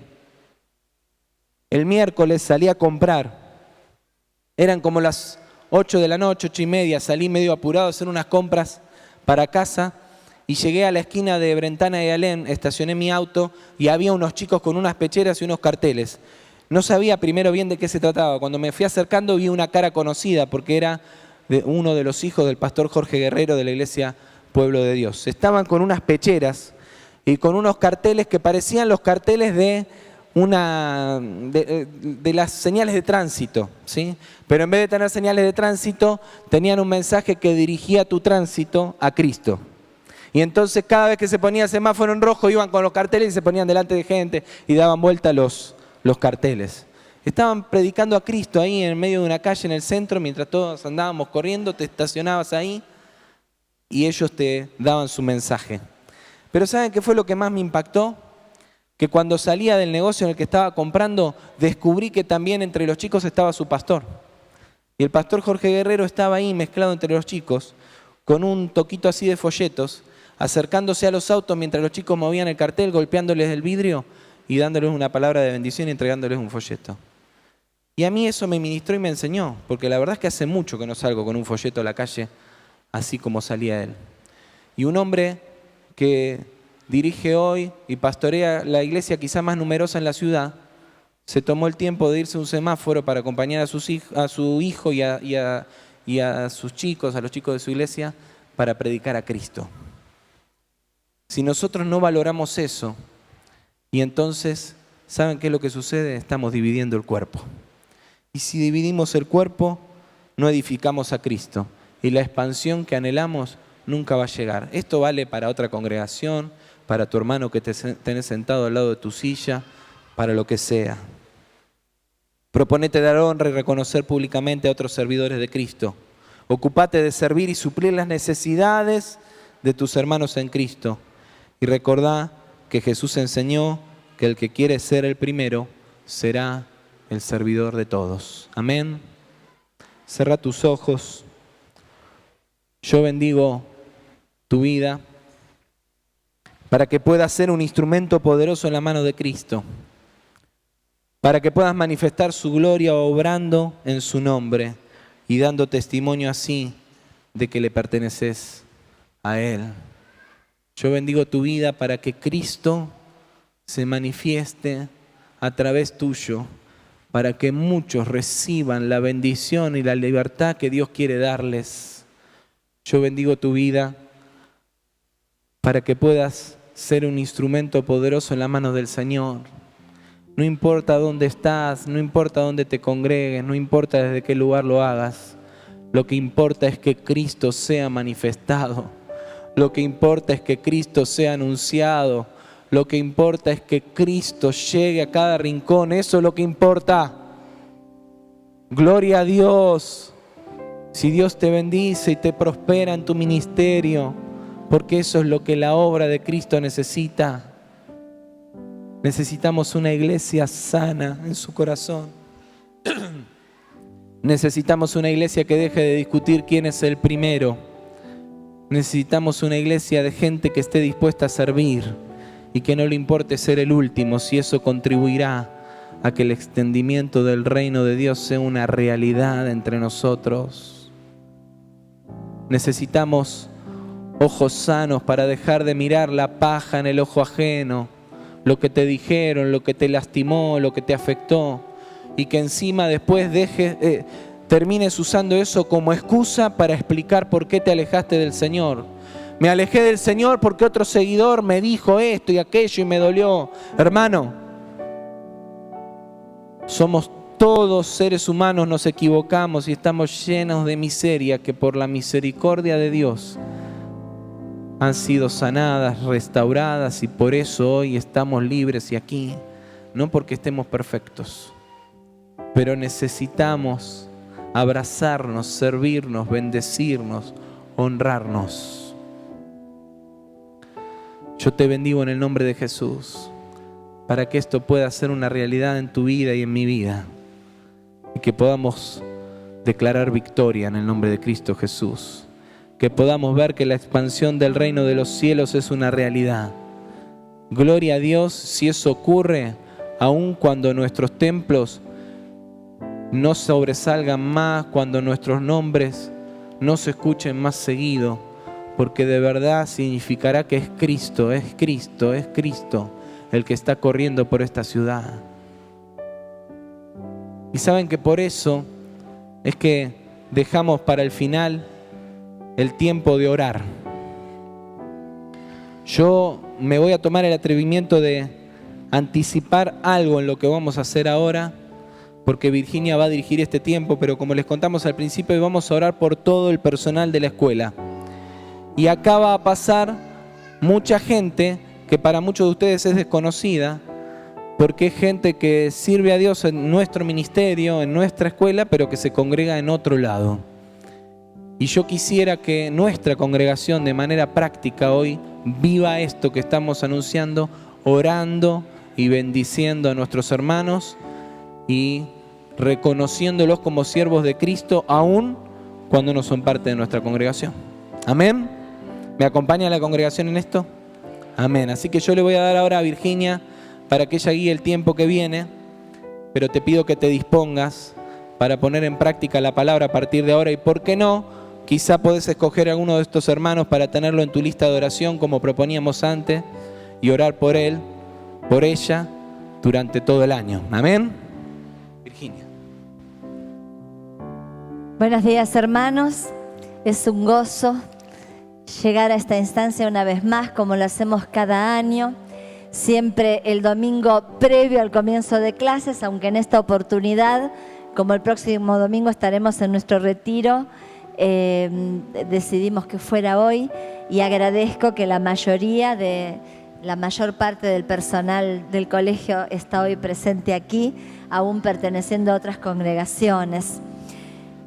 Speaker 1: El miércoles salí a comprar. Eran como las 8 de la noche, 8:30, salí medio apurado a hacer unas compras para casa y llegué a la esquina de Brentana y Alem, estacioné mi auto y había unos chicos con unas pecheras y unos carteles. No sabía primero bien de qué se trataba. Cuando me fui acercando vi una cara conocida porque era de uno de los hijos del pastor Jorge Guerrero de la iglesia Pueblo de Dios. Estaban con unas pecheras y con unos carteles que parecían los carteles de las señales de tránsito, ¿sí? Pero en vez de tener señales de tránsito, tenían un mensaje que dirigía tu tránsito a Cristo. Y entonces cada vez que se ponía semáforo en rojo, iban con los carteles y se ponían delante de gente y daban vuelta los carteles. Estaban predicando a Cristo ahí en medio de una calle en el centro, mientras todos andábamos corriendo, te estacionabas ahí y ellos te daban su mensaje. Pero ¿saben qué fue lo que más me impactó? Que cuando salía del negocio en el que estaba comprando, descubrí que también entre los chicos estaba su pastor. Y el pastor Jorge Guerrero estaba ahí mezclado entre los chicos, con un toquito así de folletos, acercándose a los autos mientras los chicos movían el cartel, golpeándoles el vidrio y dándoles una palabra de bendición y entregándoles un folleto. Y a mí eso me ministró y me enseñó, porque la verdad es que hace mucho que no salgo con un folleto a la calle, así como salía él. Y un hombre que dirige hoy y pastorea la iglesia quizá más numerosa en la ciudad, se tomó el tiempo de irse a un semáforo para acompañar a su hijo y a sus chicos, a los chicos de su iglesia, para predicar a Cristo. Si nosotros no valoramos eso, y entonces, ¿saben qué es lo que sucede? Estamos dividiendo el cuerpo. Y si dividimos el cuerpo, no edificamos a Cristo. Y la expansión que anhelamos nunca va a llegar. Esto vale para otra congregación, para tu hermano que tenés sentado al lado de tu silla, para lo que sea. Proponete dar honra y reconocer públicamente a otros servidores de Cristo. Ocupate de servir y suplir las necesidades de tus hermanos en Cristo. Y recordá que Jesús enseñó que el que quiere ser el primero será el servidor de todos. Amén. Cerrá tus ojos. Yo bendigo tu vida para que puedas ser un instrumento poderoso en la mano de Cristo, para que puedas manifestar su gloria obrando en su nombre y dando testimonio así de que le perteneces a Él. Yo bendigo tu vida para que Cristo se manifieste a través tuyo, para que muchos reciban la bendición y la libertad que Dios quiere darles. Yo bendigo tu vida para que puedas ser un instrumento poderoso en la mano del Señor. No importa dónde estás, no importa dónde te congregues, no importa desde qué lugar lo hagas. Lo que importa es que Cristo sea manifestado. Lo que importa es que Cristo sea anunciado. Lo que importa es que Cristo llegue a cada rincón. Eso es lo que importa. Gloria a Dios. Si Dios te bendice y te prospera en tu ministerio, porque eso es lo que la obra de Cristo necesita. Necesitamos una iglesia sana en su corazón. Necesitamos una iglesia que deje de discutir quién es el primero. Necesitamos una iglesia de gente que esté dispuesta a servir y que no le importe ser el último, si eso contribuirá a que el extendimiento del reino de Dios sea una realidad entre nosotros. Necesitamos ojos sanos para dejar de mirar la paja en el ojo ajeno, lo que te dijeron, lo que te lastimó, lo que te afectó, y que encima después termines usando eso como excusa para explicar por qué te alejaste del Señor. Me alejé del Señor porque otro seguidor me dijo esto y aquello y me dolió. Hermano, somos todos seres humanos, nos equivocamos y estamos llenos de miseria que por la misericordia de Dios han sido sanadas, restauradas, y por eso hoy estamos libres y aquí, no porque estemos perfectos, pero necesitamos abrazarnos, servirnos, bendecirnos, honrarnos. Yo te bendigo en el nombre de Jesús, para que esto pueda ser una realidad en tu vida y en mi vida, y que podamos declarar victoria en el nombre de Cristo Jesús, que podamos ver que la expansión del reino de los cielos es una realidad. Gloria a Dios si eso ocurre, aun cuando nuestros templos no sobresalgan más, cuando nuestros nombres no se escuchen más seguido, porque de verdad significará que es Cristo el que está corriendo por esta ciudad. Y saben que por eso es que dejamos para el final el tiempo de orar. Yo me voy a tomar el atrevimiento de anticipar algo en lo que vamos a hacer ahora, porque Virginia va a dirigir este tiempo, pero como les contamos al principio, hoy vamos a orar por todo el personal de la escuela. Y acá va a pasar mucha gente que para muchos de ustedes es desconocida, porque es gente que sirve a Dios en nuestro ministerio, en nuestra escuela, pero que se congrega en otro lado. Y yo quisiera que nuestra congregación de manera práctica hoy viva esto que estamos anunciando, orando y bendiciendo a nuestros hermanos y reconociéndolos como siervos de Cristo, aún cuando no son parte de nuestra congregación. Amén. ¿Me acompaña la congregación en esto? Amén. Así que yo le voy a dar ahora a Virginia para que ella guíe el tiempo que viene, pero te pido que te dispongas para poner en práctica la palabra a partir de ahora, y por qué no, quizá podés escoger a alguno de estos hermanos para tenerlo en tu lista de oración como proponíamos antes y orar por él, por ella, durante todo el año. Amén. Virginia.
Speaker 2: Buenos días, hermanos. Es un gozo llegar a esta instancia una vez más, como lo hacemos cada año, siempre el domingo previo al comienzo de clases, aunque en esta oportunidad, como el próximo domingo estaremos en nuestro retiro, decidimos que fuera hoy, y agradezco que la mayor parte del personal del colegio está hoy presente aquí, aún perteneciendo a otras congregaciones.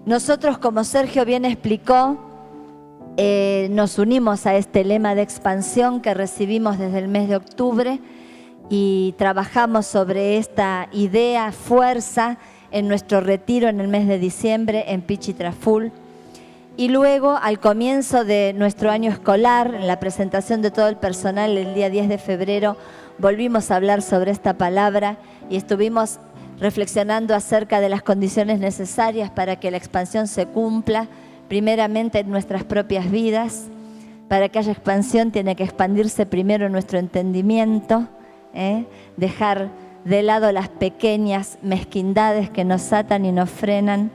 Speaker 2: Nosotros, como Sergio bien explicó, nos unimos a este lema de expansión que recibimos desde el mes de octubre y trabajamos sobre esta idea, fuerza, en nuestro retiro en el mes de diciembre en Pichitraful. Y luego, al comienzo de nuestro año escolar, en la presentación de todo el personal el día 10 de febrero, volvimos a hablar sobre esta palabra y estuvimos reflexionando acerca de las condiciones necesarias para que la expansión se cumpla, primeramente en nuestras propias vidas. Para que haya expansión tiene que expandirse primero en nuestro entendimiento, dejar de lado las pequeñas mezquindades que nos atan y nos frenan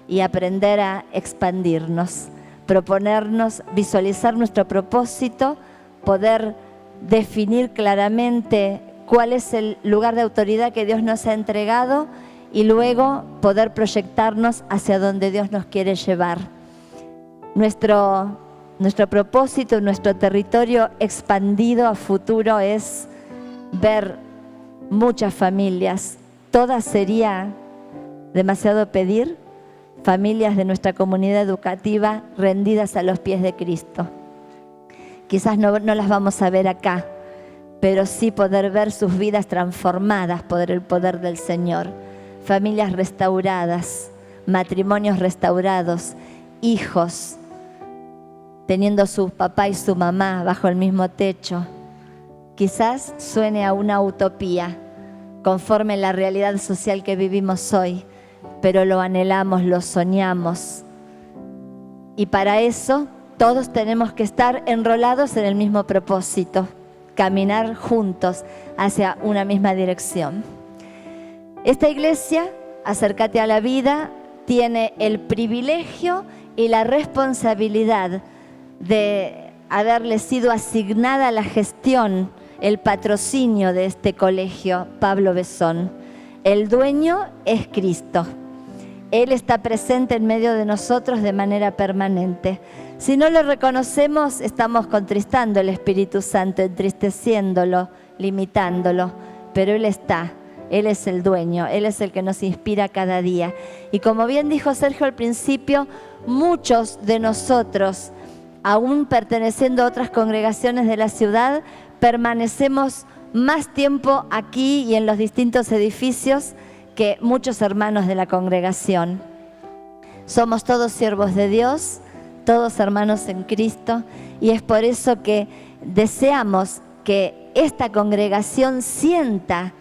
Speaker 2: y aprender a expandirnos, proponernos, visualizar nuestro propósito, poder definir claramente cuál es el lugar de autoridad que Dios nos ha entregado y luego poder proyectarnos hacia donde Dios nos quiere llevar. Nuestro propósito, nuestro territorio expandido a futuro es ver muchas familias. Todas sería demasiado pedir, familias de nuestra comunidad educativa rendidas a los pies de Cristo. Quizás no las vamos a ver acá, pero sí poder ver sus vidas transformadas por el poder del Señor. Familias restauradas, matrimonios restaurados, hijos teniendo su papá y su mamá bajo el mismo techo. Quizás suene a una utopía, conforme a la realidad social que vivimos hoy, pero lo anhelamos, lo soñamos. Y para eso todos tenemos que estar enrolados en el mismo propósito, caminar juntos hacia una misma dirección. Esta iglesia, Acércate a la Vida, tiene el privilegio y la responsabilidad de haberle sido asignada la gestión, el patrocinio de este colegio, Pablo Besón. El dueño es Cristo. Él está presente en medio de nosotros de manera permanente. Si no lo reconocemos, estamos contristando al Espíritu Santo, entristeciéndolo, limitándolo. Pero Él está, Él es el dueño, Él es el que nos inspira cada día. Y como bien dijo Sergio al principio, muchos de nosotros, aún perteneciendo a otras congregaciones de la ciudad, permanecemos más tiempo aquí y en los distintos edificios que muchos hermanos de la congregación. Somos todos siervos de Dios, todos hermanos en Cristo, y es por eso que deseamos que esta congregación sienta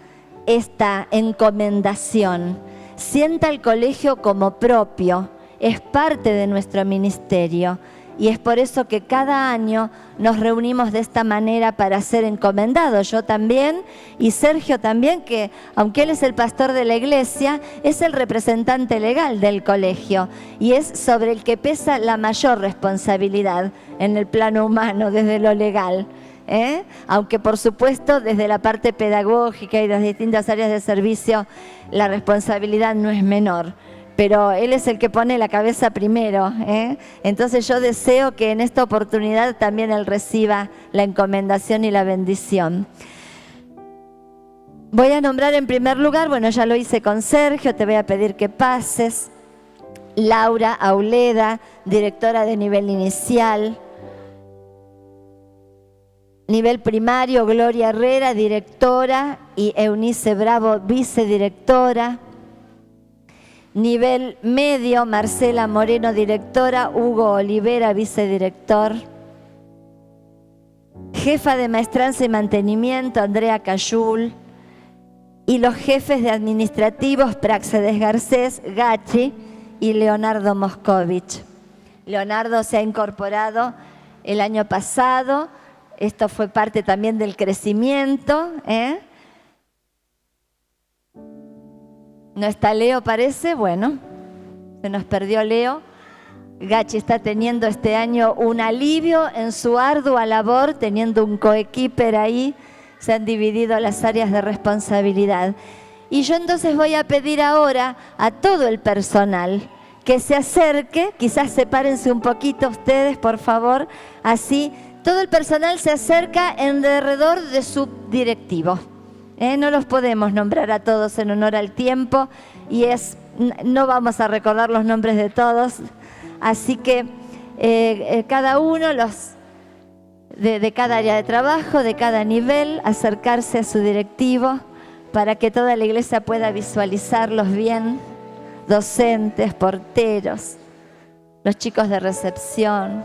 Speaker 2: esta encomendación, sienta el colegio como propio, es parte de nuestro ministerio. Y es por eso que cada año nos reunimos de esta manera para ser encomendados. Yo también y Sergio también, que aunque él es el pastor de la iglesia, es el representante legal del colegio y es sobre el que pesa la mayor responsabilidad en el plano humano desde lo legal. Aunque por supuesto desde la parte pedagógica y de las distintas áreas de servicio la responsabilidad no es menor. Pero Él es el que pone la cabeza primero, Entonces yo deseo que en esta oportunidad también Él reciba la encomendación y la bendición. Voy a nombrar en primer lugar, bueno, ya lo hice con Sergio, te voy a pedir que pases. Laura Auleda, directora de nivel inicial. Nivel primario, Gloria Herrera, directora, y Eunice Bravo, vicedirectora. Nivel medio, Marcela Moreno, directora, Hugo Olivera, vicedirector. Jefa de maestranza y mantenimiento, Andrea Cayul. Y los jefes de administrativos, Praxedes Garcés, Gachi y Leonardo Moscovich. Leonardo se ha incorporado el año pasado, esto fue parte también del crecimiento, ¿No está Leo, parece? Bueno, se nos perdió Leo. Gachi está teniendo este año un alivio en su ardua labor, teniendo un coequiper ahí. Se han dividido las áreas de responsabilidad. Y yo entonces voy a pedir ahora a todo el personal que se acerque, quizás sepárense un poquito ustedes, por favor, así. Todo el personal se acerca en derredor de su directivo. No los podemos nombrar a todos en honor al tiempo y no vamos a recordar los nombres de todos, así que cada uno de cada área de trabajo, de cada nivel, acercarse a su directivo para que toda la iglesia pueda visualizarlos bien, docentes, porteros, los chicos de recepción.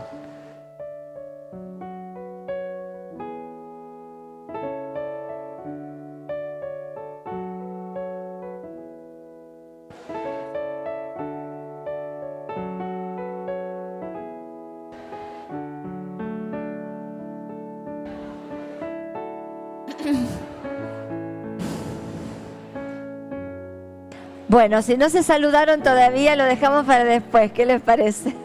Speaker 2: Bueno, si no se saludaron todavía, lo dejamos para después. ¿Qué les parece?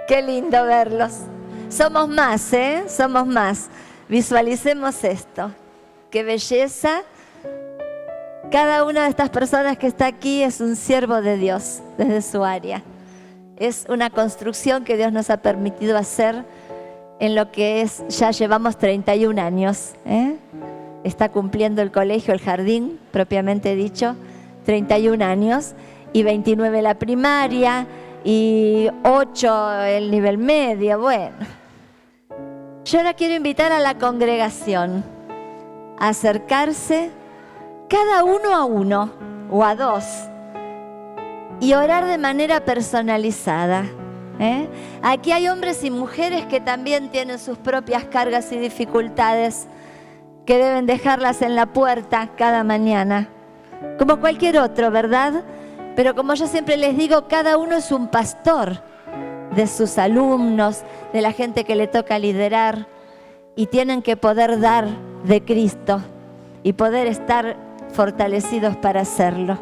Speaker 2: Qué lindo verlos. Somos más, Somos más. Visualicemos esto. Qué belleza. Cada una de estas personas que está aquí es un siervo de Dios desde su área. Es una construcción que Dios nos ha permitido hacer en lo que ya llevamos 31 años. Está cumpliendo el colegio, el jardín, propiamente dicho, 31 años, y 29 la primaria, y 8 el nivel medio. Bueno, yo ahora quiero invitar a la congregación a acercarse cada uno a uno o a dos y orar de manera personalizada. Aquí hay hombres y mujeres que también tienen sus propias cargas y dificultades, que deben dejarlas en la puerta cada mañana, como cualquier otro, ¿verdad? Pero como yo siempre les digo, cada uno es un pastor de sus alumnos, de la gente que le toca liderar, y tienen que poder dar de Cristo y poder estar fortalecidos para hacerlo.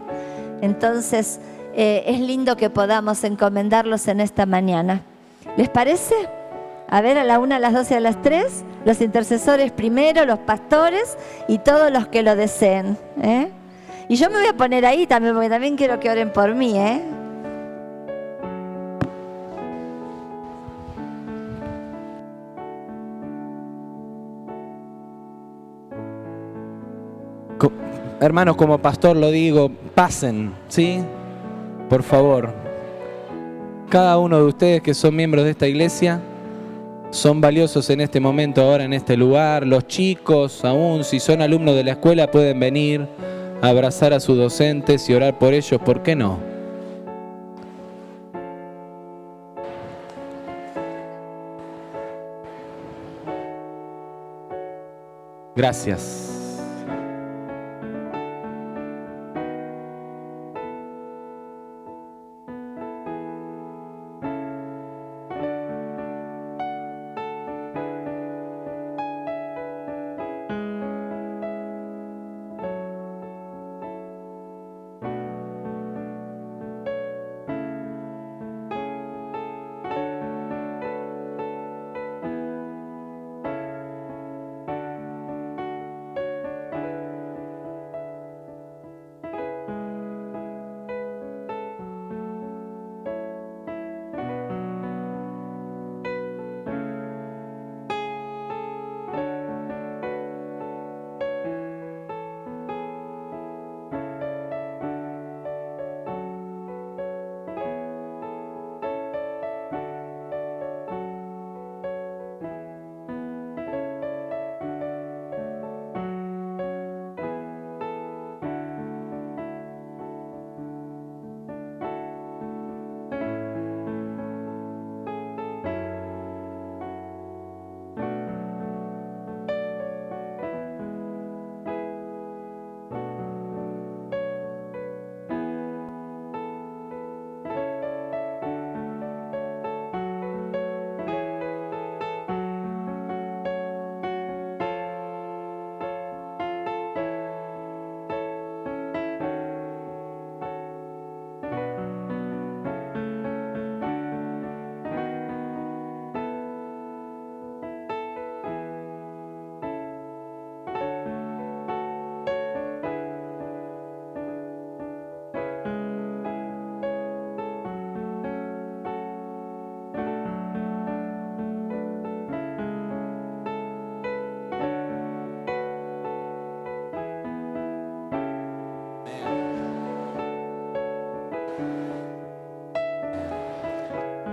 Speaker 2: Entonces, es lindo que podamos encomendarlos en esta mañana. ¿Les parece? A ver, a la 1, a las 2 y a las 3, los intercesores primero, los pastores y todos los que lo deseen. Y yo me voy a poner ahí también, porque también quiero que oren por mí.
Speaker 1: Hermanos, como pastor lo digo, pasen, ¿sí? Por favor. Cada uno de ustedes que son miembros de esta iglesia son valiosos en este momento, ahora en este lugar. Los chicos, aún si son alumnos de la escuela, pueden venir a abrazar a sus docentes y orar por ellos. ¿Por qué no? Gracias.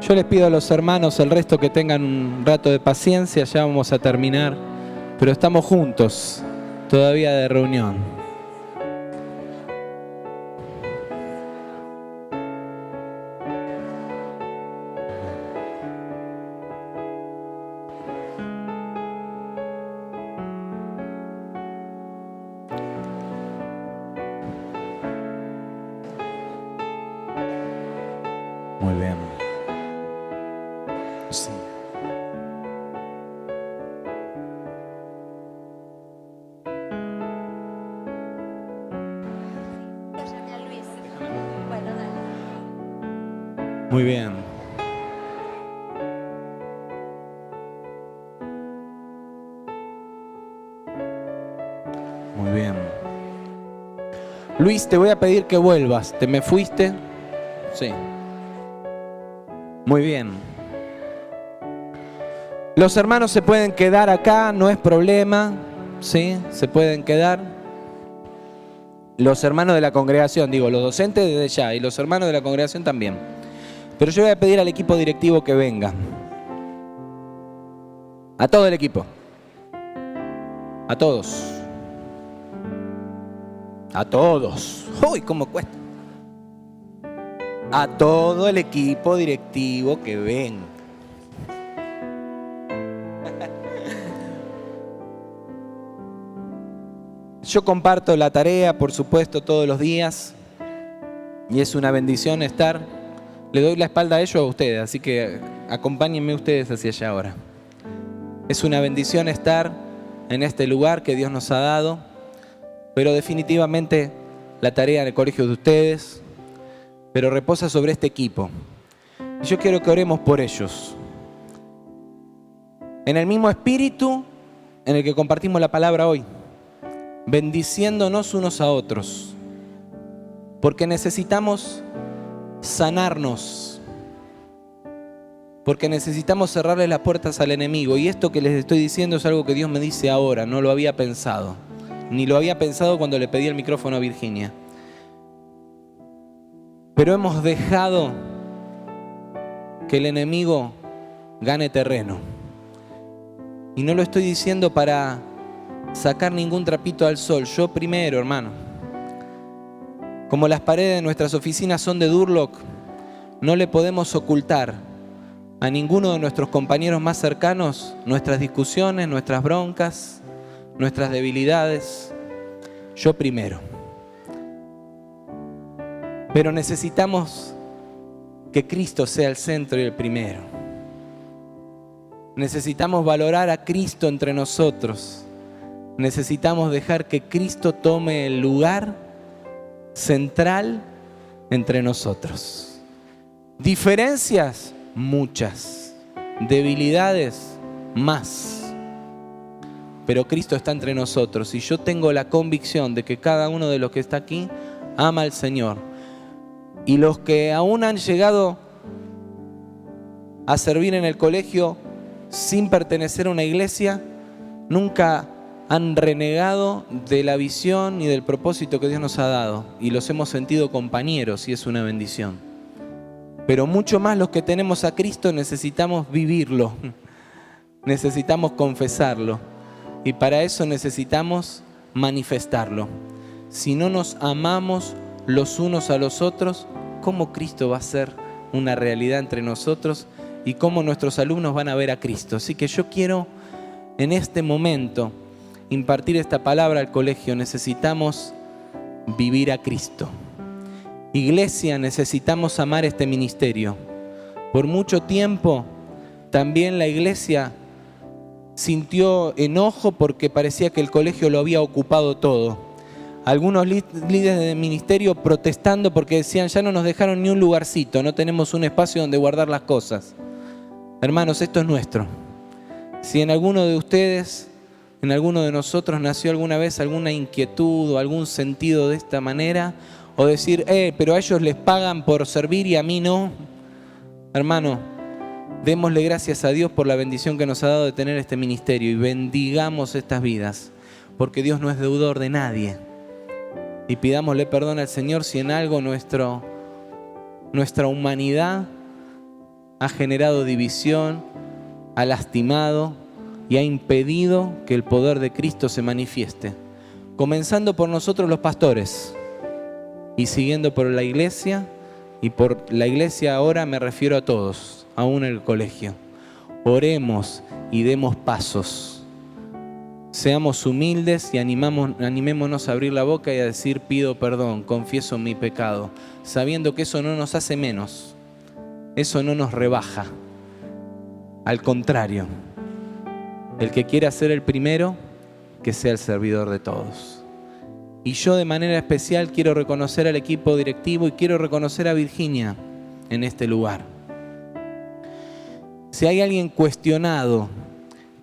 Speaker 1: Yo les pido a los hermanos, el resto, que tengan un rato de paciencia, ya vamos a terminar, pero estamos juntos, todavía de reunión. Muy bien. Sí. Muy bien. Muy bien. Luis, te voy a pedir que vuelvas. ¿Te me fuiste? Sí. Muy bien. Los hermanos se pueden quedar acá, no es problema, ¿sí? Se pueden quedar. los hermanos de la congregación, digo, los docentes desde ya y los hermanos de la congregación también. Pero yo voy a pedir al equipo directivo que venga. A todo el equipo. A todos. A todos. ¡Uy, cómo cuesta! A todo el equipo directivo que venga. Yo comparto la tarea, por supuesto, todos los días. Y es una bendición estar. Le doy la espalda a ellos a ustedes, así que acompáñenme ustedes hacia allá ahora. Es una bendición estar en este lugar que Dios nos ha dado, pero definitivamente la tarea en el colegio de ustedes, pero reposa sobre este equipo. Y yo quiero que oremos por ellos. En el mismo espíritu en el que compartimos la palabra hoy, bendiciéndonos unos a otros, porque necesitamos sanarnos, porque necesitamos cerrarle las puertas al enemigo. Y esto que les estoy diciendo es algo que Dios me dice ahora, no lo había pensado, ni lo había pensado cuando le pedí el micrófono a Virginia. Pero hemos dejado que el enemigo gane terreno. Y no lo estoy diciendo para sacar ningún trapito al sol, yo primero, hermano. Como las paredes de nuestras oficinas son de Durlock, no le podemos ocultar a ninguno de nuestros compañeros más cercanos nuestras discusiones, nuestras broncas, nuestras debilidades. Yo primero. Pero necesitamos que Cristo sea el centro y el primero. Necesitamos valorar a Cristo entre nosotros. Necesitamos dejar que Cristo tome el lugar central entre nosotros. Diferencias, muchas. Debilidades, más. Pero Cristo está entre nosotros y yo tengo la convicción de que cada uno de los que está aquí ama al Señor. Y los que aún han llegado a servir en el colegio sin pertenecer a una iglesia, nunca han renegado de la visión y del propósito que Dios nos ha dado. Y los hemos sentido compañeros y es una bendición. Pero mucho más los que tenemos a Cristo necesitamos vivirlo. Necesitamos confesarlo. Y para eso necesitamos manifestarlo. Si no nos amamos los unos a los otros, ¿cómo Cristo va a ser una realidad entre nosotros? Y cómo nuestros alumnos van a ver a Cristo. Así que yo quiero en este momento impartir esta palabra al colegio. Necesitamos vivir a Cristo. Iglesia, necesitamos amar este ministerio. Por mucho tiempo también la iglesia sintió enojo porque parecía que el colegio lo había ocupado todo. Algunos líderes de ministerio protestando porque decían, ya no nos dejaron ni un lugarcito, no tenemos un espacio donde guardar las cosas. Hermanos, esto es nuestro. Si en alguno de ustedes, en alguno de nosotros nació alguna vez alguna inquietud o algún sentido de esta manera, o decir, pero a ellos les pagan por servir y a mí no. Hermano, démosle gracias a Dios por la bendición que nos ha dado de tener este ministerio y bendigamos estas vidas, porque Dios no es deudor de nadie. Y pidámosle perdón al Señor si en algo nuestra humanidad ha generado división, ha lastimado y ha impedido que el poder de Cristo se manifieste. Comenzando por nosotros los pastores y siguiendo por la iglesia, y por la iglesia ahora me refiero a todos, aún en el colegio. Oremos y demos pasos. Seamos humildes y animémonos a abrir la boca y a decir, pido perdón, confieso mi pecado, sabiendo que eso no nos hace menos, eso no nos rebaja. Al contrario, el que quiera ser el primero, que sea el servidor de todos. Y yo de manera especial quiero reconocer al equipo directivo y quiero reconocer a Virginia en este lugar. Si hay alguien cuestionado,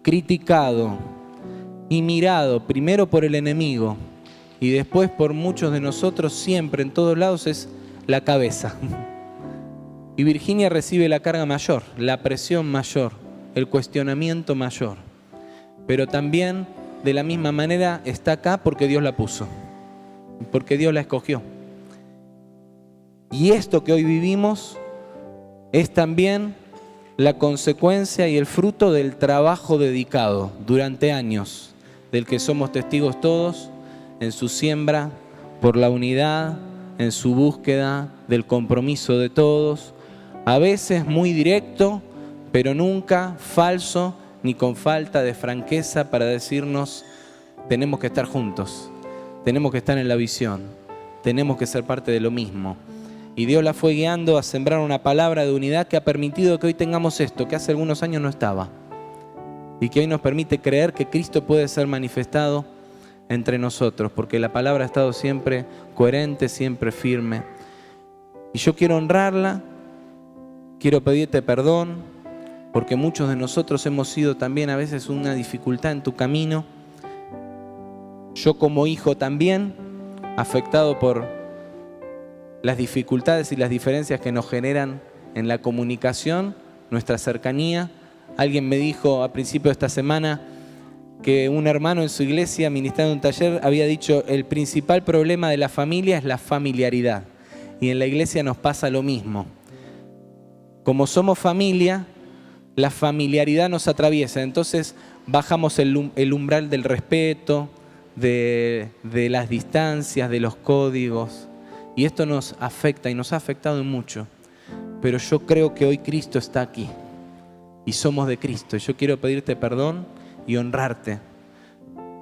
Speaker 1: criticado y mirado primero por el enemigo y después por muchos de nosotros, siempre en todos lados, es la cabeza. Y Virginia recibe la carga mayor, la presión mayor, el cuestionamiento mayor. Pero también de la misma manera está acá porque Dios la puso. porque Dios la escogió. Y esto que hoy vivimos es también la consecuencia y el fruto del trabajo dedicado durante años, del que somos testigos todos, en su siembra por la unidad, en su búsqueda del compromiso de todos, a veces muy directo, pero nunca falso ni con falta de franqueza para decirnos: tenemos que estar juntos, tenemos que estar en la visión, tenemos que ser parte de lo mismo. Y Dios la fue guiando a sembrar una palabra de unidad que ha permitido que hoy tengamos esto, que hace algunos años no estaba. Y que hoy nos permite creer que Cristo puede ser manifestado entre nosotros, porque la palabra ha estado siempre coherente, siempre firme. Y yo quiero honrarla, quiero pedirte perdón, porque muchos de nosotros hemos sido también a veces una dificultad en tu camino. Yo como hijo también, afectado por las dificultades y las diferencias que nos generan en la comunicación, nuestra cercanía. Alguien me dijo a principio de esta semana que un hermano en su iglesia, ministrando un taller, había dicho: el principal problema de la familia es la familiaridad. Y en la iglesia nos pasa lo mismo. Como somos familia, la familiaridad nos atraviesa. Entonces bajamos el umbral del respeto, de las distancias, de los códigos. Y esto nos afecta y nos ha afectado mucho. Pero yo creo que hoy Cristo está aquí y somos de Cristo. Yo quiero pedirte perdón y honrarte.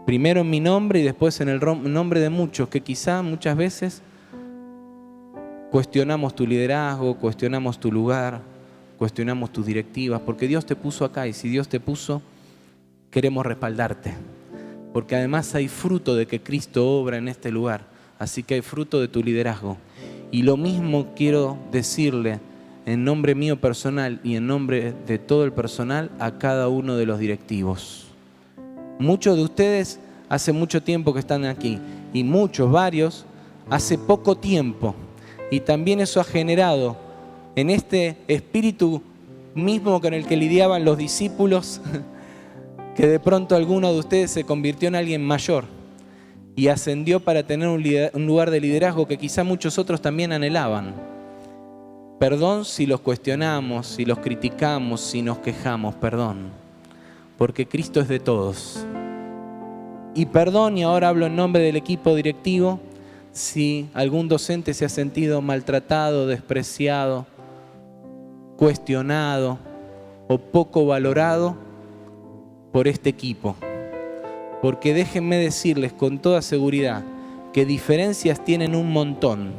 Speaker 1: Primero en mi nombre y después en el nombre de muchos que quizá muchas veces cuestionamos tu liderazgo, cuestionamos tu lugar, cuestionamos tus directivas, porque Dios te puso acá y si Dios te puso, queremos respaldarte. Porque además hay fruto de que Cristo obra en este lugar. Así que hay fruto de tu liderazgo. Y lo mismo quiero decirle en nombre mío personal y en nombre de todo el personal a cada uno de los directivos. Muchos de ustedes hace mucho tiempo que están aquí y muchos, varios, hace poco tiempo. Y también eso ha generado en este espíritu mismo con el que lidiaban los discípulos, que de pronto alguno de ustedes se convirtió en alguien mayor y ascendió para tener un lugar de liderazgo que quizá muchos otros también anhelaban. Perdón si los cuestionamos, si los criticamos, si nos quejamos, perdón, porque Cristo es de todos. Y perdón, y ahora hablo en nombre del equipo directivo, si algún docente se ha sentido maltratado, despreciado, cuestionado o poco valorado por este equipo. Porque déjenme decirles con toda seguridad que diferencias tienen un montón.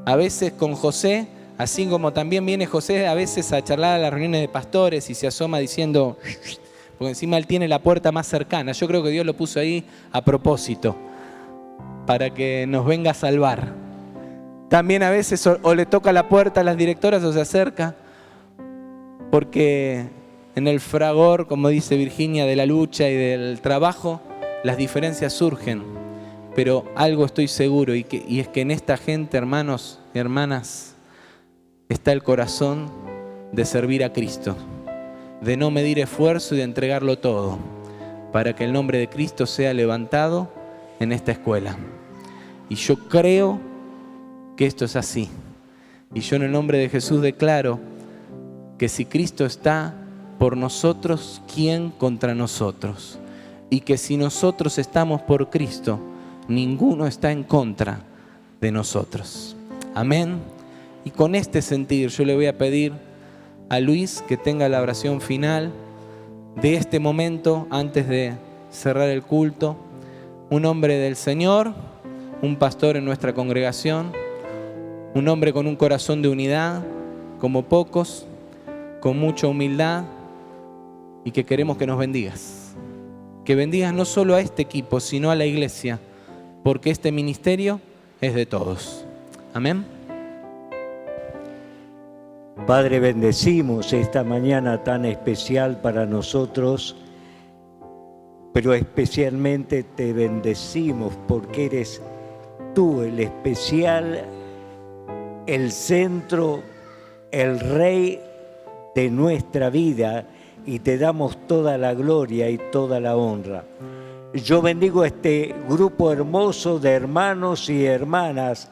Speaker 1: A veces con José, así como también viene José a veces a charlar a las reuniones de pastores y se asoma diciendo, porque encima él tiene la puerta más cercana. Yo creo que Dios lo puso ahí a propósito, para que nos venga a salvar. También a veces o le toca la puerta a las directoras o se acerca, porque en el fragor, como dice Virginia, de la lucha y del trabajo, las diferencias surgen. Pero algo estoy seguro y es que en esta gente, hermanos y hermanas, está el corazón de servir a Cristo, de no medir esfuerzo y de entregarlo todo, para que el nombre de Cristo sea levantado en esta escuela. Y yo creo que esto es así. Y yo en el nombre de Jesús declaro que si Cristo está por nosotros, ¿quién contra nosotros? Y que si nosotros estamos por Cristo, ninguno está en contra de nosotros. Amén. Y con este sentir yo le voy a pedir a Luis que tenga la oración final de este momento antes de cerrar el culto. Un hombre del Señor, un pastor en nuestra congregación, un hombre con un corazón de unidad, como pocos, con mucha humildad, y que queremos que nos bendigas. Que bendigas no solo a este equipo, sino a la iglesia, porque este ministerio es de todos. Amén.
Speaker 3: Padre, bendecimos esta mañana tan especial para nosotros, pero especialmente te bendecimos porque eres tú el especial, el centro, el rey de nuestra vida, y te damos toda la gloria y toda la honra. yo bendigo este grupo hermoso de hermanos y hermanas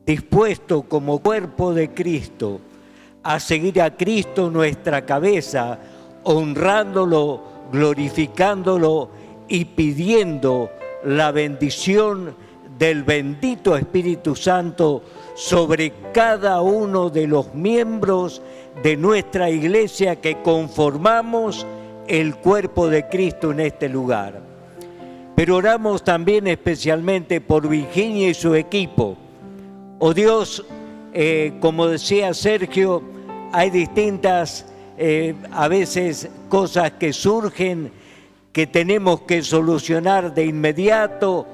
Speaker 3: dispuestos como cuerpo de Cristo a seguir a Cristo nuestra cabeza, honrándolo, glorificándolo y pidiendo la bendición del bendito Espíritu Santo sobre cada uno de los miembros de nuestra iglesia que conformamos el cuerpo de Cristo en este lugar. Pero oramos también especialmente por Virginia y su equipo. Oh Dios, como decía Sergio, hay distintas a veces cosas que surgen que tenemos que solucionar de inmediato,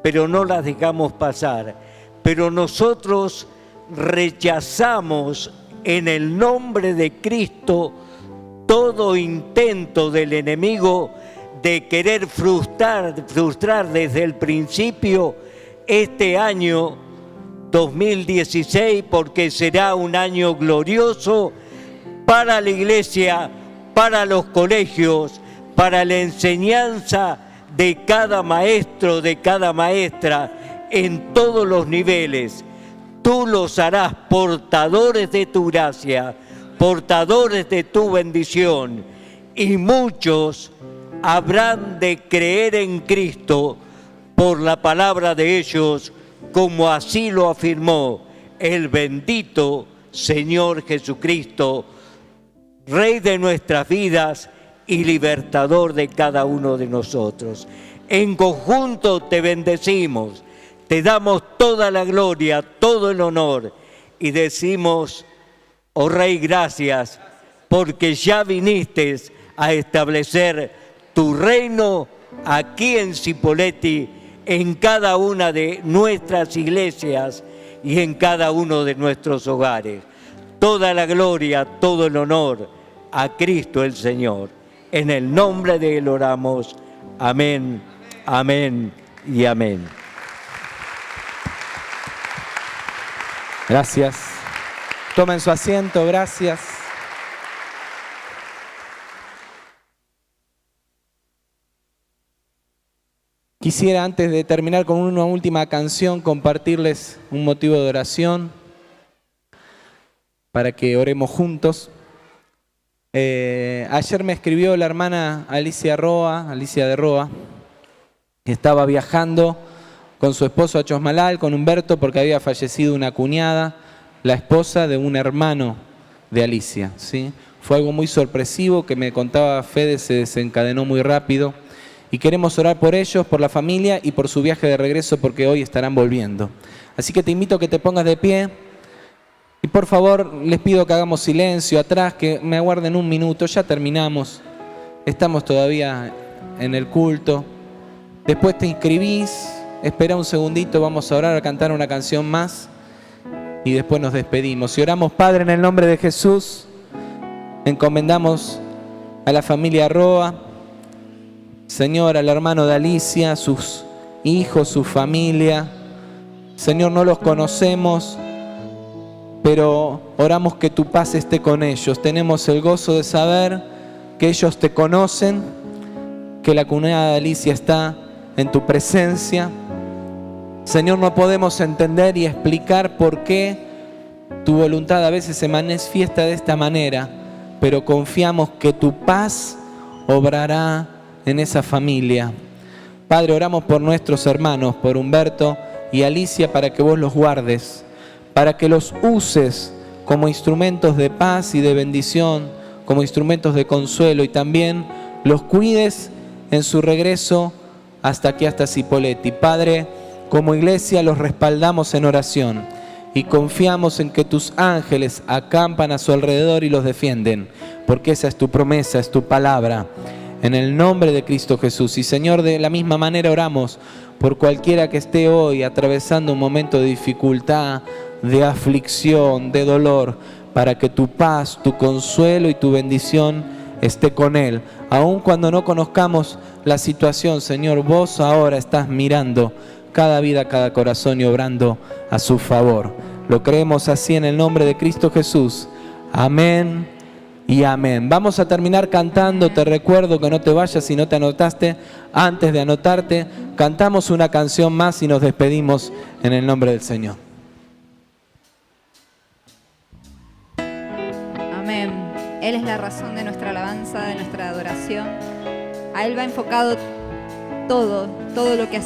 Speaker 3: pero no las dejamos pasar. Pero nosotros rechazamos en el nombre de Cristo todo intento del enemigo de querer frustrar desde el principio este año 2016, porque será un año glorioso para la iglesia, para los colegios, para la enseñanza de cada maestro, de cada maestra, en todos los niveles. Tú los harás portadores de tu gracia, portadores de tu bendición, y muchos habrán de creer en Cristo por la palabra de ellos, como así lo afirmó el bendito Señor Jesucristo, Rey de nuestras vidas y libertador de cada uno de nosotros. En conjunto te bendecimos, te damos toda la gloria, todo el honor, y decimos: oh Rey, gracias, porque ya viniste a establecer tu reino aquí en Cipolletti, en cada una de nuestras iglesias y en cada uno de nuestros hogares. Toda la gloria, todo el honor a Cristo el Señor. En el nombre de Él oramos. Amén, amén y amén.
Speaker 1: Gracias. Tomen su asiento, gracias. Quisiera, antes de terminar con una última canción, compartirles un motivo de oración para que oremos juntos. Ayer me escribió la hermana Alicia de Roa, que estaba viajando con su esposo a Chosmalal, con Humberto, porque había fallecido una cuñada, la esposa de un hermano de Alicia, ¿sí? Fue algo muy sorpresivo que me contaba Fede, se desencadenó muy rápido. Y queremos orar por ellos, por la familia y por su viaje de regreso, porque hoy estarán volviendo. Así que te invito a que te pongas de pie. Y por favor, les pido que hagamos silencio atrás, que me aguarden un minuto. Ya terminamos. Estamos todavía en el culto. Después te inscribís. Espera un segundito, vamos a orar, a cantar una canción más. Y después nos despedimos. Y oramos: Padre, en el nombre de Jesús, encomendamos a la familia Roa, Señor, al hermano de Alicia, sus hijos, su familia. Señor, no los conocemos, pero oramos que tu paz esté con ellos. Tenemos el gozo de saber que ellos te conocen, que la cuñada de Alicia está en tu presencia. Señor, no podemos entender y explicar por qué tu voluntad a veces se manifiesta de esta manera, pero confiamos que tu paz obrará en esa familia. Padre, oramos por nuestros hermanos, por Humberto y Alicia, para que vos los guardes, para que los uses como instrumentos de paz y de bendición, como instrumentos de consuelo, y también los cuides en su regreso hasta aquí, hasta Cipolletti. Padre, como iglesia los respaldamos en oración y confiamos en que tus ángeles acampan a su alrededor y los defienden, porque esa es tu promesa, es tu palabra. En el nombre de Cristo Jesús. Y Señor, de la misma manera oramos por cualquiera que esté hoy atravesando un momento de dificultad, de aflicción, de dolor, para que tu paz, tu consuelo y tu bendición esté con él. Aun cuando no conozcamos la situación, Señor, vos ahora estás mirando cada vida, cada corazón y obrando a su favor. Lo creemos así en el nombre de Cristo Jesús. Amén y amén. Vamos a terminar cantando. Te recuerdo que no te vayas si no te anotaste. Antes de anotarte, cantamos una canción más y nos despedimos en el nombre del Señor.
Speaker 4: Amén. Él es la razón de nuestra alabanza, de nuestra adoración. A Él va enfocado todo lo que hacemos.